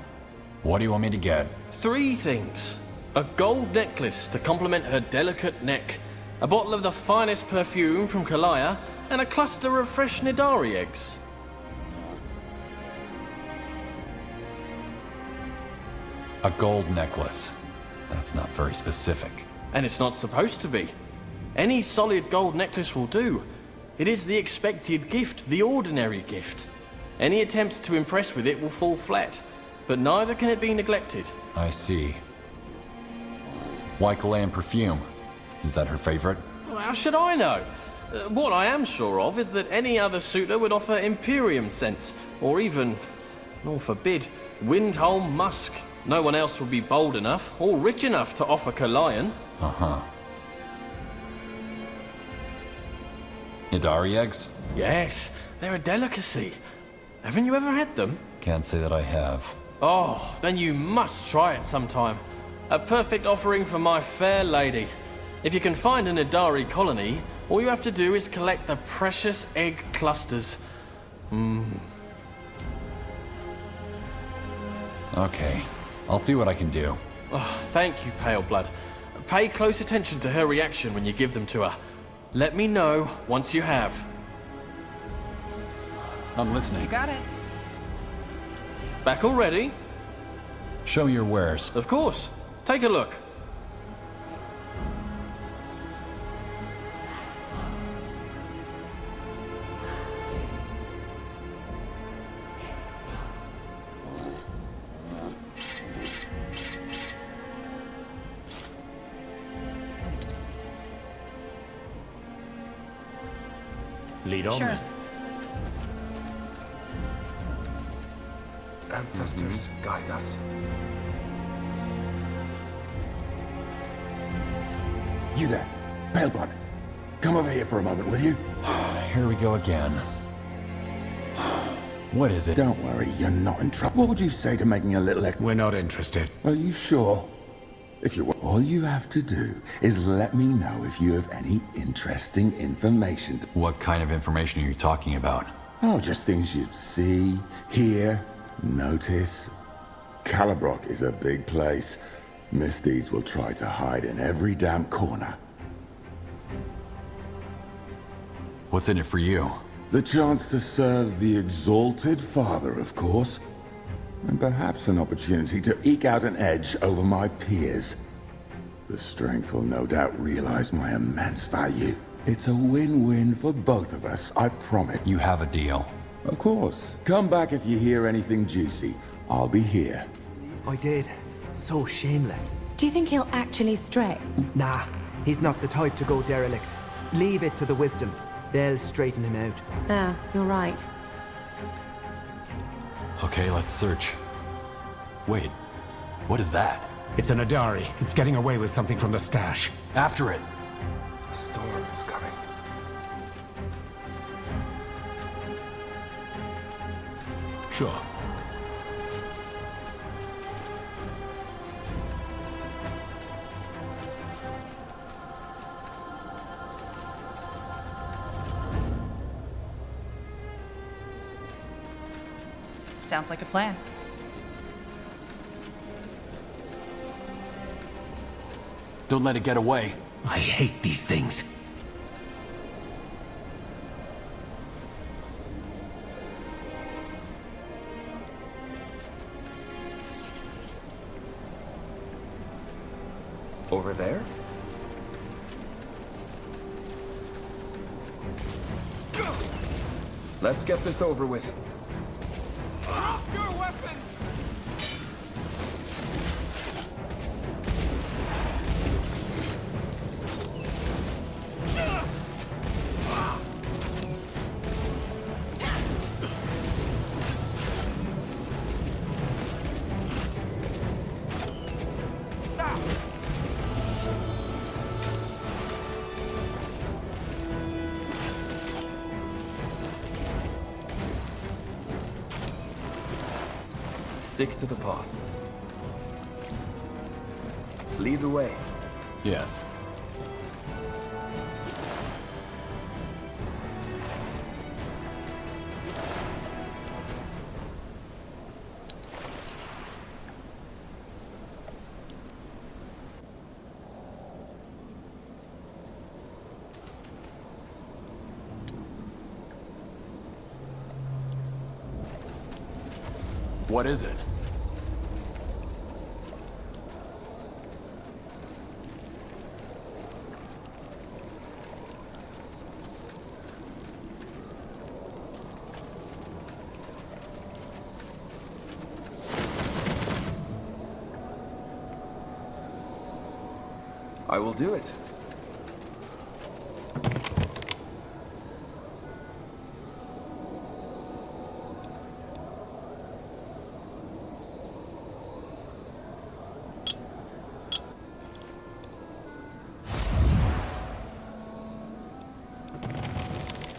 What do you want me to get? 3 things. A gold necklace to complement her delicate neck, a bottle of the finest perfume from Kalaya, and a cluster of fresh Nidari eggs. A gold necklace. That's not very specific. And it's not supposed to be. Any solid gold necklace will do. It is the expected gift, the ordinary gift. Any attempt to impress with it will fall flat, but neither can it be neglected. I see. Why Kalayan perfume? Is that her favorite? Well, how should I know? What I am sure of is that any other suitor would offer Imperium scents, or even, Lord forbid, Windholm musk. No one else would be bold enough, or rich enough to offer Kalayan. Uh-huh. Nidari eggs? Yes, they're a delicacy. Haven't you ever had them? Can't say that I have. Oh, then you must try it sometime. A perfect offering for my fair lady. If you can find an Nidari colony, all you have to do is collect the precious egg clusters. Okay. I'll see what I can do. Oh, thank you, Pale Blood. Pay close attention to her reaction when you give them to her. Let me know once you have. I'm listening. You got it. Back already? Show me your wares. Of course. Take a look. Lead on. Sure. Ancestors, guide us. You there, Pale Blood. Come over here for a moment, will you? Here we go again. What is it? Don't worry, you're not in trouble. What would you say to making a little... We're not interested. Are you sure? If you all you have to do is let me know if you have any interesting information. What kind of information are you talking about? Oh, just things you see, hear, Notice? Calibrock is a big place. Misdeeds will try to hide in every damn corner. What's in it for you? The chance to serve the exalted father, of course. And perhaps an opportunity to eke out an edge over my peers. The strength will no doubt realize my immense value. It's a win-win for both of us, I promise. You have a deal. Of course. Come back if you hear anything juicy. I'll be here. I did. So shameless. Do you think he'll actually stray? Nah, he's not the type to go derelict. Leave it to the wisdom. They'll straighten him out. Yeah, you're right. Okay, let's search. Wait, what is that? It's an Adari. It's getting away with something from the stash. After it. A storm is coming. Sure. Sounds like a plan. Don't let it get away. I hate these things. Over there? Let's get this over with. Your weapons! Stick to the path. Lead the way. Yes. What is it? I will do it.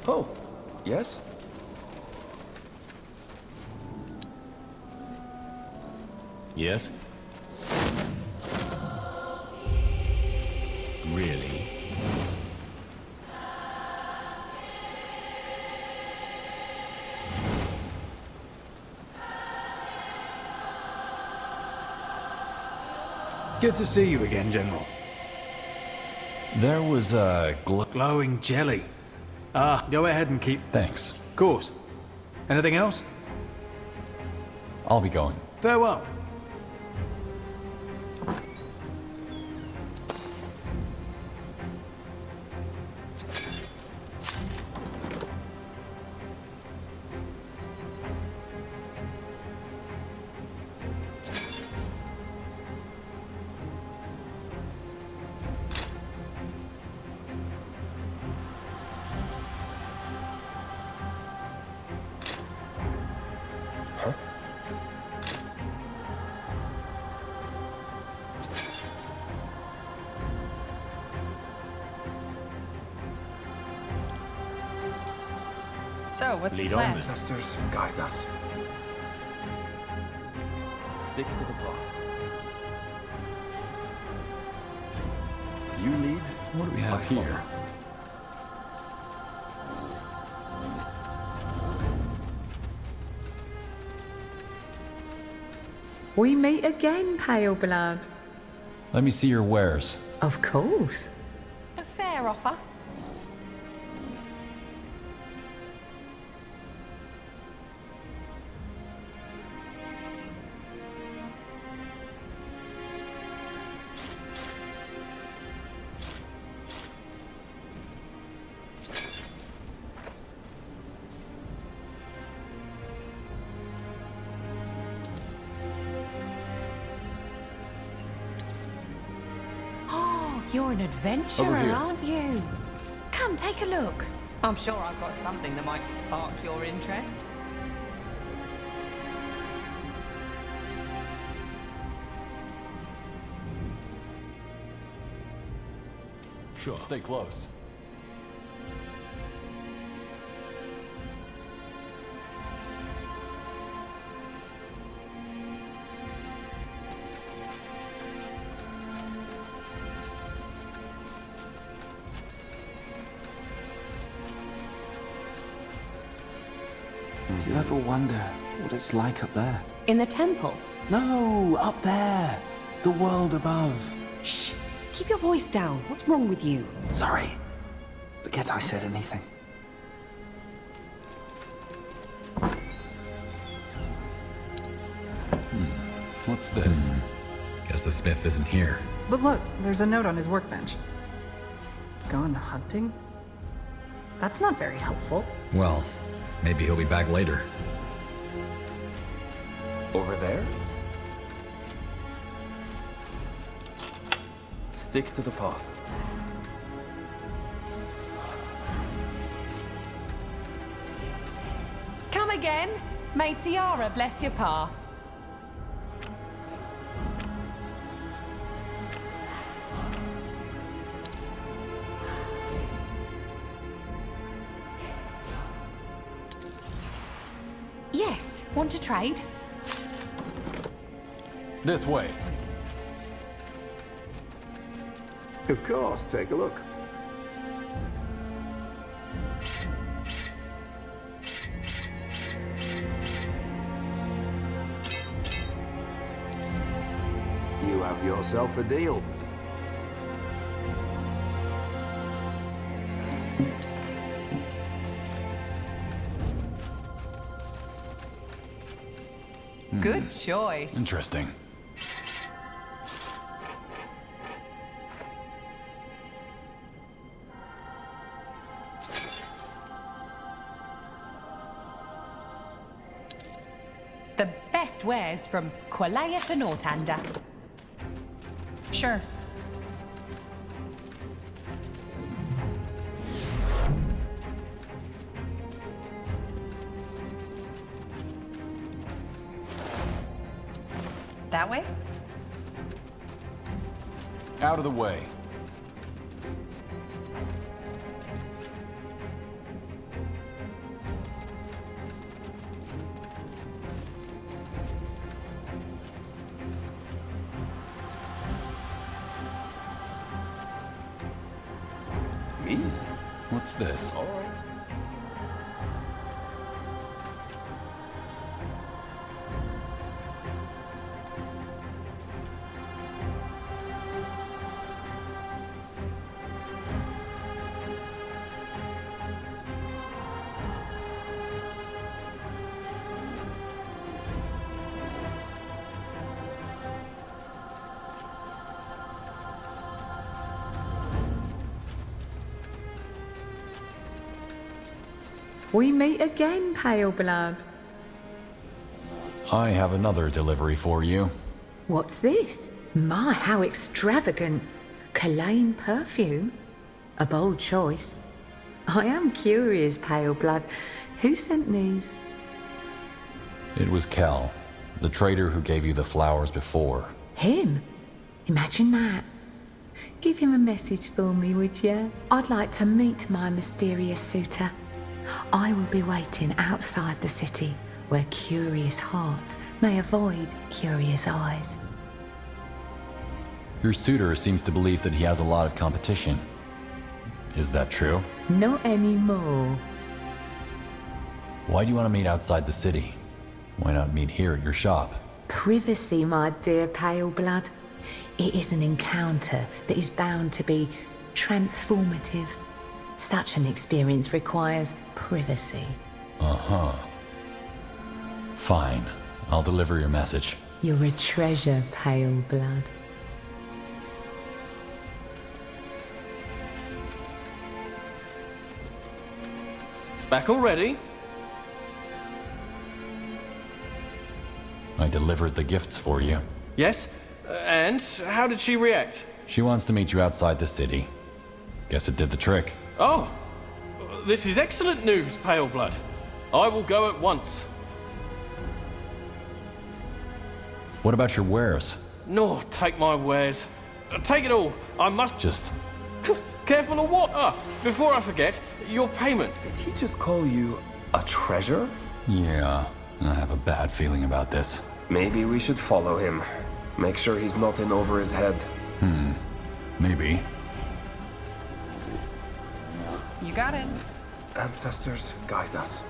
Oh, yes? Yes? Really? Good to see you again, General. There was a glowing jelly. Ah, go ahead and keep... Thanks. Of course. Anything else? I'll be going. Farewell. So, what's Lead the on plan? then. Ancestors, guide us. Stick to the path. You lead. What do we have I follow. here? We meet again, Pale Blood. Let me see your wares. Of course. A fair offer. You're an adventurer, aren't you? Come, take a look. I'm sure I've got something that might spark your interest. Sure. Stay close. You ever wonder what it's like up there? In the temple? No, up there. The world above. Shh! Keep your voice down. What's wrong with you? Sorry. Forget I said anything. What's this? Guess the smith isn't here. But look, there's a note on his workbench. Gone hunting? That's not very helpful. Well, maybe he'll be back later. Over there? Stick to the path. Come again? May Tiara bless your path. Yes, want to trade? This way. Of course, take a look. You have yourself a deal. Good choice. Interesting. The best wares from Qualea to Nortander. Sure. That way? Out of the way. Me? What's this? All right. We meet again, Pale Blood. I have another delivery for you. What's this? My, how extravagant. Cologne perfume? A bold choice. I am curious, Pale Blood. Who sent these? It was Kel, the trader who gave you the flowers before. Him? Imagine that. Give him a message for me, would you? I'd like to meet my mysterious suitor. I will be waiting outside the city, where curious hearts may avoid curious eyes. Your suitor seems to believe that he has a lot of competition. Is that true? Not anymore. Why do you want to meet outside the city? Why not meet here at your shop? Privacy, my dear pale blood. It is an encounter that is bound to be transformative. Such an experience requires privacy. Uh-huh. Fine. I'll deliver your message. You're a treasure, pale blood. Back already? I delivered the gifts for you. Yes? And how did she react? She wants to meet you outside the city. Guess it did the trick. Oh! This is excellent news, Pale Blood. I will go at once. What about your wares? No, take my wares. Take it all. I must... Just... Careful of what? Ah, before I forget, your payment. Did he just call you a treasure? Yeah, I have a bad feeling about this. Maybe we should follow him. Make sure he's not in over his head. Maybe. You got it. Ancestors, guide us.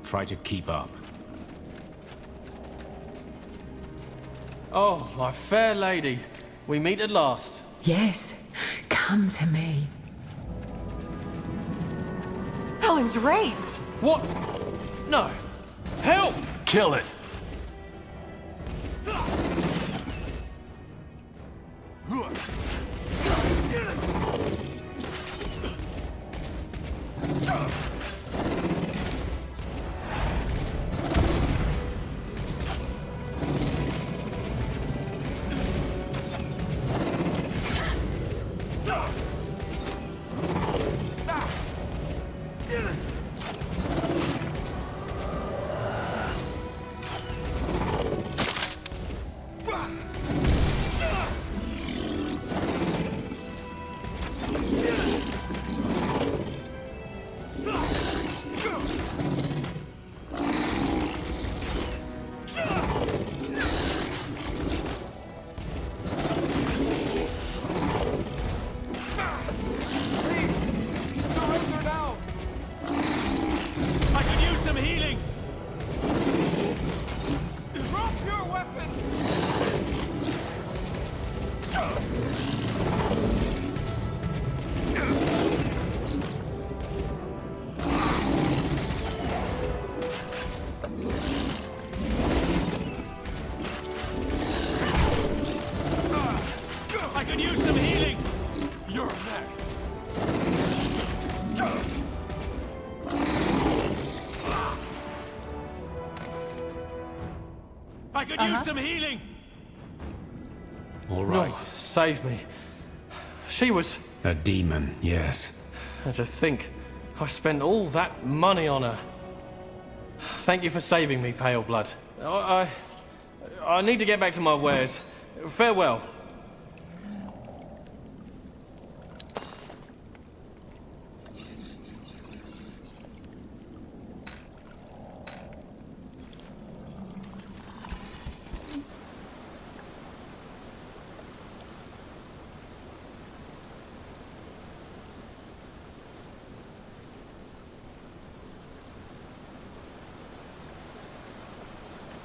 Try to keep up. Oh, my fair lady. We meet at last. Yes, come to me. Helen's raids! What? No. Help! Kill it! I could use some healing! All right. No, save me. She was... A demon, yes. And to think, I spent all that money on her. Thank you for saving me, Pale Blood. I need to get back to my wares. Farewell.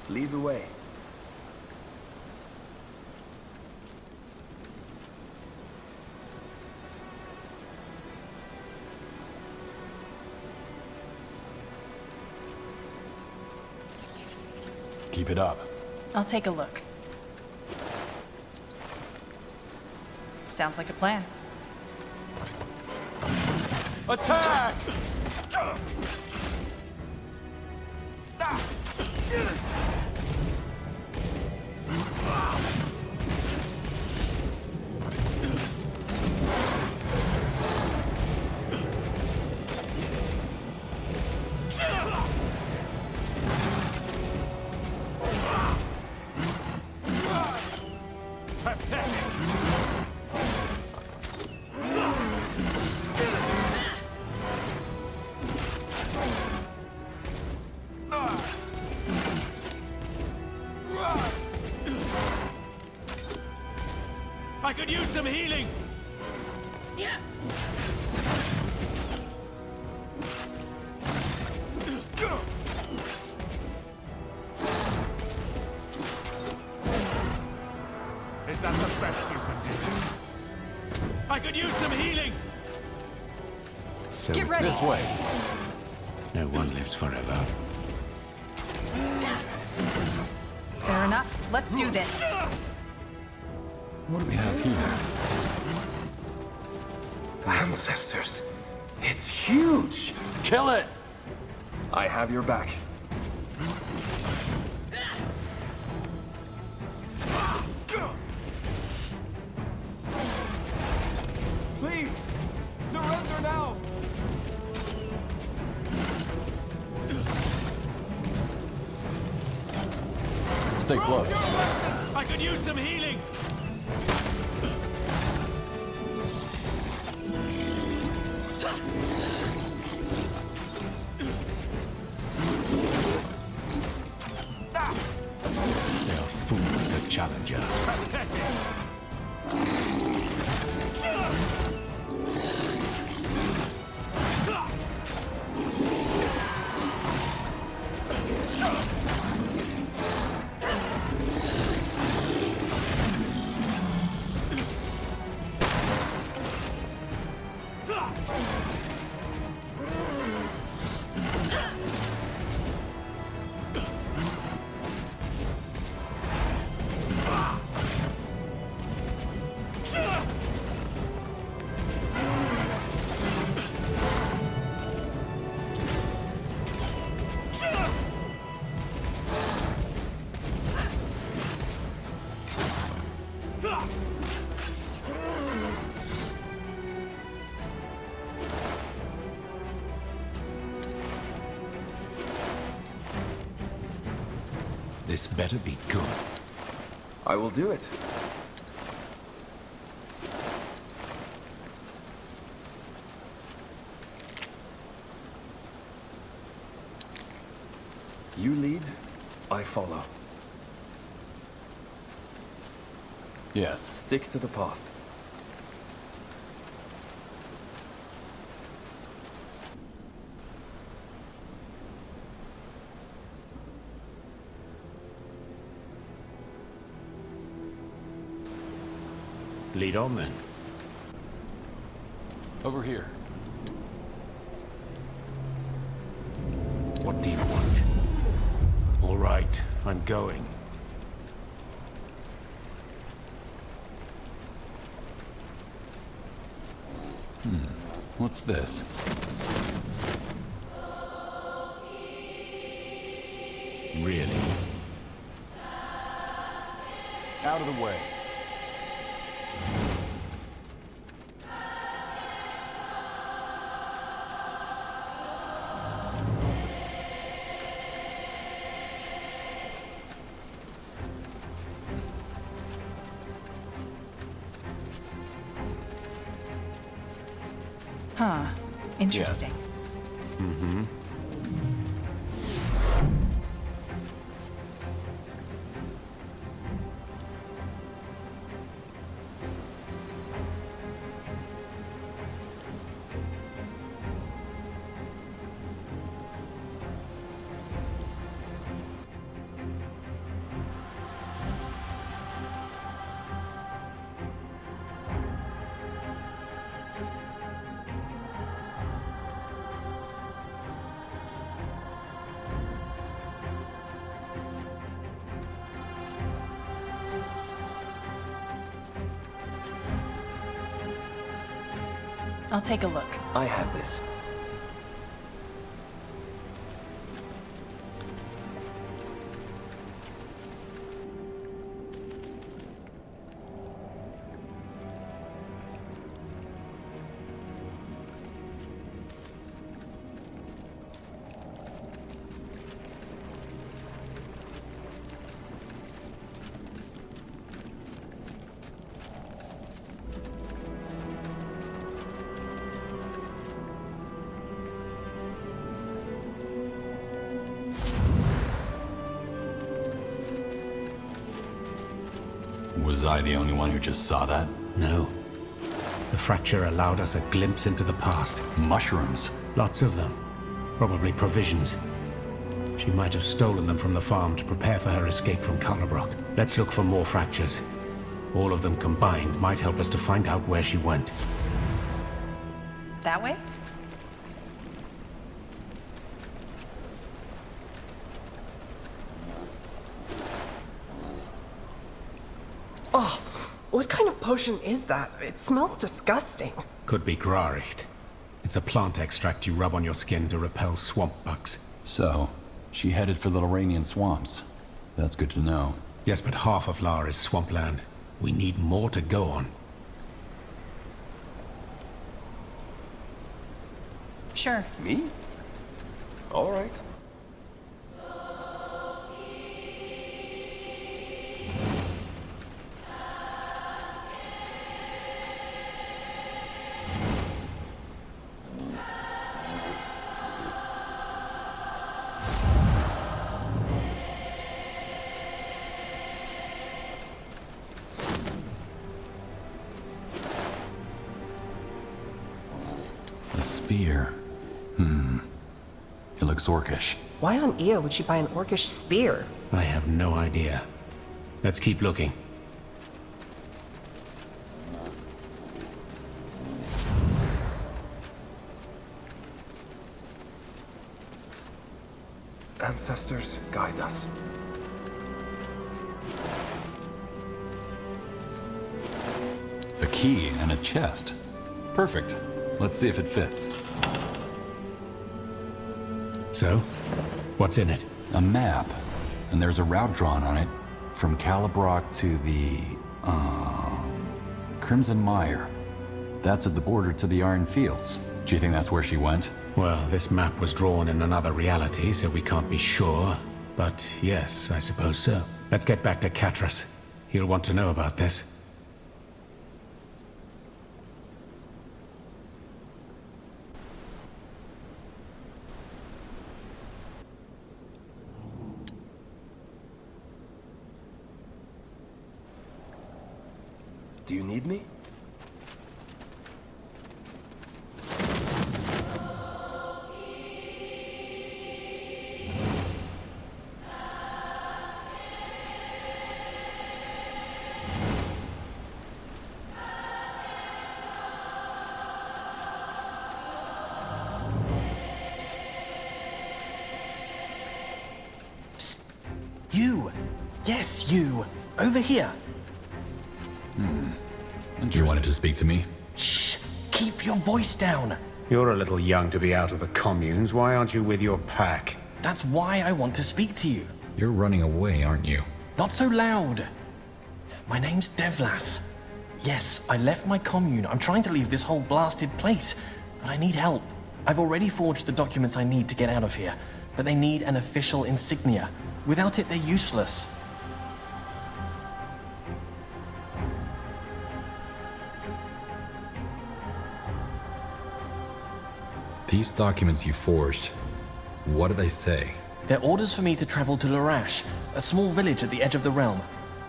Lead the way. Keep it up. I'll take a look. Sounds like a plan. Attack! could use some healing! Is that the best you can do? I could use some healing! So Get ready! This way. no one lives forever. Fair enough. Let's do this. What do we have here? Ancestors. It's huge! Kill it! I have your back. Please! Surrender now! Stay close. I could use some healing! They are fools to challenge us. This better be good. I will do it. You lead, I follow. Yes. Stick to the path. Lead on then. Over here. What do you want? All right, I'm going. What's this? Really? Out of the way. Huh. Interesting. Yes. Mm-hmm. I'll take a look. I have this. Was I the only one who just saw that? No. The fracture allowed us a glimpse into the past. Mushrooms? Lots of them. Probably provisions. She might have stolen them from the farm to prepare for her escape from Kalabrock. Let's look for more fractures. All of them combined might help us to find out where she went. That way? Oh, what kind of potion is that? It smells disgusting. Could be Graricht. It's a plant extract you rub on your skin to repel swamp bugs. So, she headed for the Lorrainian swamps. That's good to know. Yes, but half of Lar is swampland. We need more to go on. Sure. Me? All right. The spear. It looks orcish. Why on Io would she buy an orcish spear? I have no idea. Let's keep looking. Ancestors, guide us. A key and a chest. Perfect. Let's see if it fits. So, what's in it? A map. And there's a route drawn on it. From Kalabrock to the... Crimson Mire. That's at the border to the Iron Fields. Do you think that's where she went? Well, this map was drawn in another reality, so we can't be sure. But yes, I suppose so. Let's get back to Catras. He'll want to know about this. Do you need me? Psst. You! Yes, you! Over here! You wanted to speak to me? Shh! Keep your voice down! You're a little young to be out of the communes. Why aren't you with your pack? That's why I want to speak to you. You're running away, aren't you? Not so loud! My name's Devlas. Yes, I left my commune. I'm trying to leave this whole blasted place, but I need help. I've already forged the documents I need to get out of here, but they need an official insignia. Without it, they're useless. These documents you forged, what do they say? They're orders for me to travel to Larash, a small village at the edge of the realm,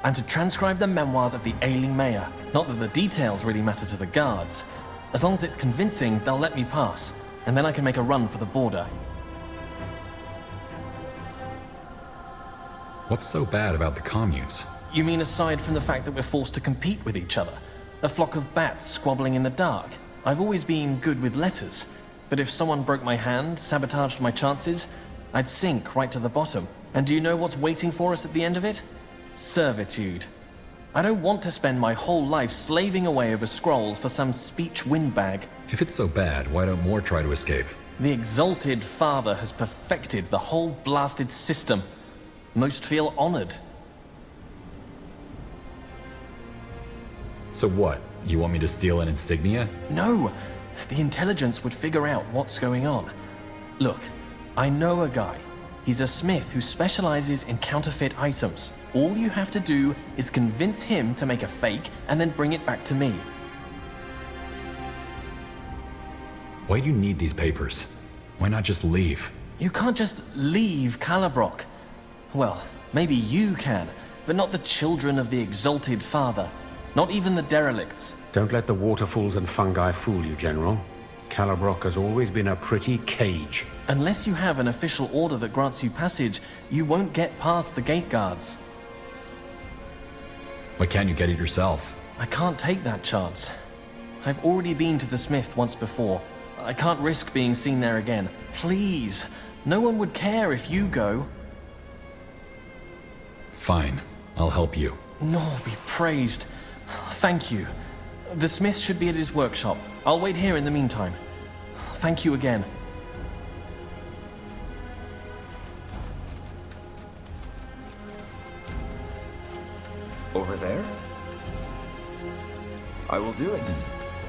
and to transcribe the memoirs of the ailing mayor. Not that the details really matter to the guards. As long as it's convincing, they'll let me pass, and then I can make a run for the border. What's so bad about the communes? You mean aside from the fact that we're forced to compete with each other? A flock of bats squabbling in the dark? I've always been good with letters. But if someone broke my hand, sabotaged my chances, I'd sink right to the bottom. And do you know what's waiting for us at the end of it? Servitude. I don't want to spend my whole life slaving away over scrolls for some speech windbag. If it's so bad, why don't more try to escape? The exalted father has perfected the whole blasted system. Most feel honored. So what? You want me to steal an insignia? No! The intelligence would figure out what's going on. Look, I know a guy. He's a smith who specializes in counterfeit items. All you have to do is convince him to make a fake and then bring it back to me. Why do you need these papers? Why not just leave? You can't just leave Kalabrock. Well, maybe you can, but not the children of the exalted father. Not even the derelicts. Don't let the waterfalls and fungi fool you, General. Calabrock has always been a pretty cage. Unless you have an official order that grants you passage, you won't get past the gate guards. Why can't you get it yourself? I can't take that chance. I've already been to the Smith once before. I can't risk being seen there again. Please, no one would care if you go. Fine, I'll help you. Nor be praised. Thank you. The Smith should be at his workshop. I'll wait here in the meantime. Thank you again. Over there? I will do it.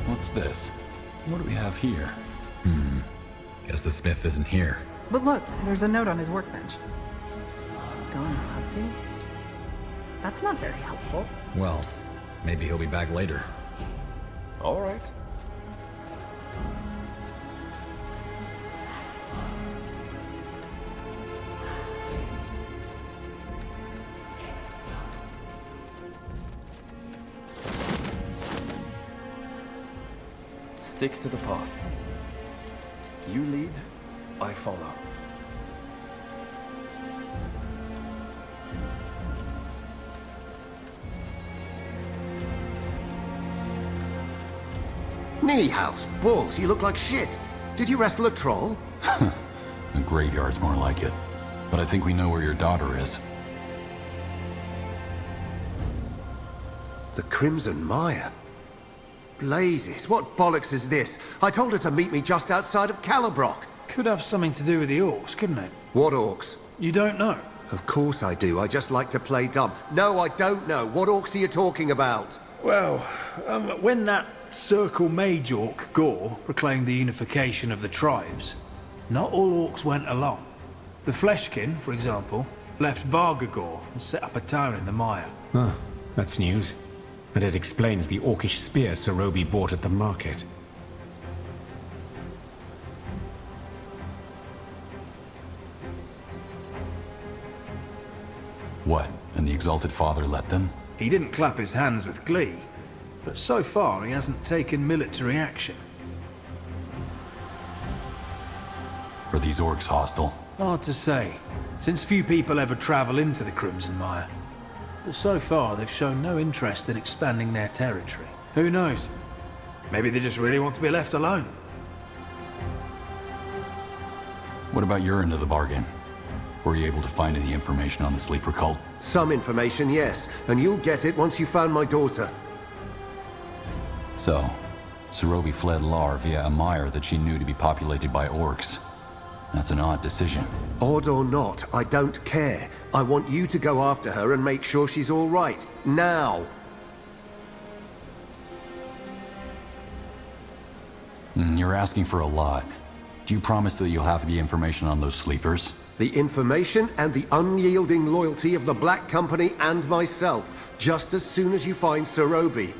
What's this? What do we have here? Guess the Smith isn't here. But look, there's a note on his workbench. Gone hunting? That's not very helpful. Well, maybe he'll be back later. All right. Stick to the path. You lead, I follow. Knee house, balls, you look like shit. Did you wrestle a troll? The graveyard's more like it. But I think we know where your daughter is. The Crimson Mire. Blazes, what bollocks is this? I told her to meet me just outside of Calabrock. Could have something to do with the orcs, couldn't it? What orcs? You don't know? Of course I do, I just like to play dumb. No, I don't know. What orcs are you talking about? Well, when that Circle Mage Orc, Gore, proclaimed the unification of the tribes, not all orcs went along. The Fleshkin, for example, left Bargagor and set up a town in the mire. Ah, that's news. And it explains the orcish spear Sarobi bought at the market. What? And the Exalted Father let them? He didn't clap his hands with glee, but so far he hasn't taken military action. Are these orcs hostile? Hard to say, since few people ever travel into the Crimson Mire. But so far, they've shown no interest in expanding their territory. Who knows? Maybe they just really want to be left alone. What about your end of the bargain? Were you able to find any information on the Sleeper cult? Some information, yes. And you'll get it once you found my daughter. So, Sarobi fled Lar via a mire that she knew to be populated by orcs. That's an odd decision. Odd or not, I don't care. I want you to go after her and make sure she's all right. Now! You're asking for a lot. Do you promise that you'll have the information on those sleepers? The information and the unyielding loyalty of the Black Company and myself, just as soon as you find Sarobi.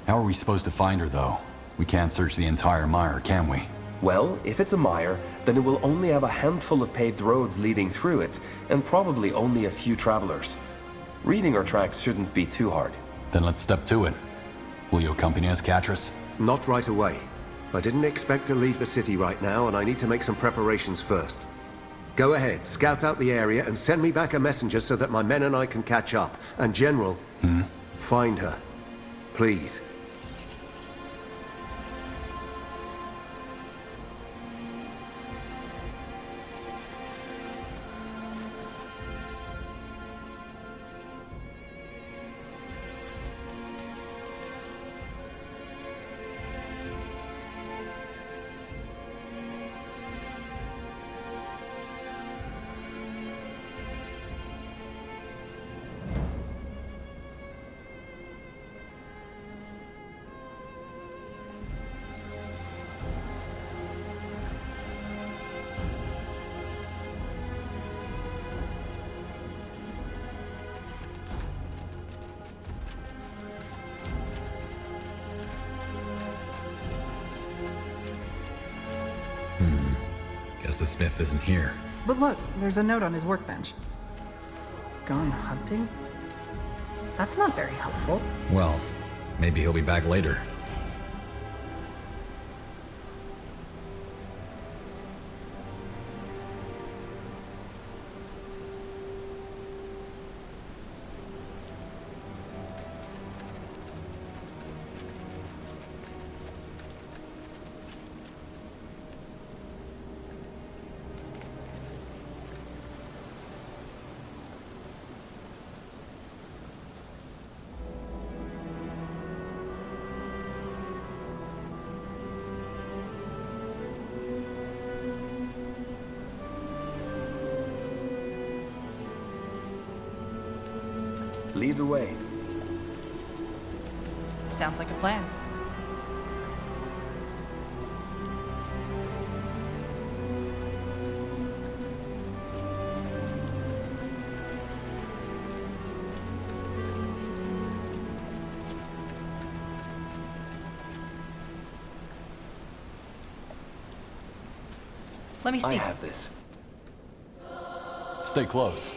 How are we supposed to find her, though? We can't search the entire mire, can we? Well, if it's a mire, then it will only have a handful of paved roads leading through it, and probably only a few travelers. Reading our tracks shouldn't be too hard. Then let's step to it. Will you accompany us, Catris? Not right away. I didn't expect to leave the city right now, and I need to make some preparations first. Go ahead, scout out the area, and send me back a messenger so that my men and I can catch up. And General, find her. Please. Guess the Smith isn't here. But look, there's a note on his workbench. Gone hunting? That's not very helpful. Well, maybe he'll be back later. Lead the way. Sounds like a plan. Let me see. I have this. Stay close.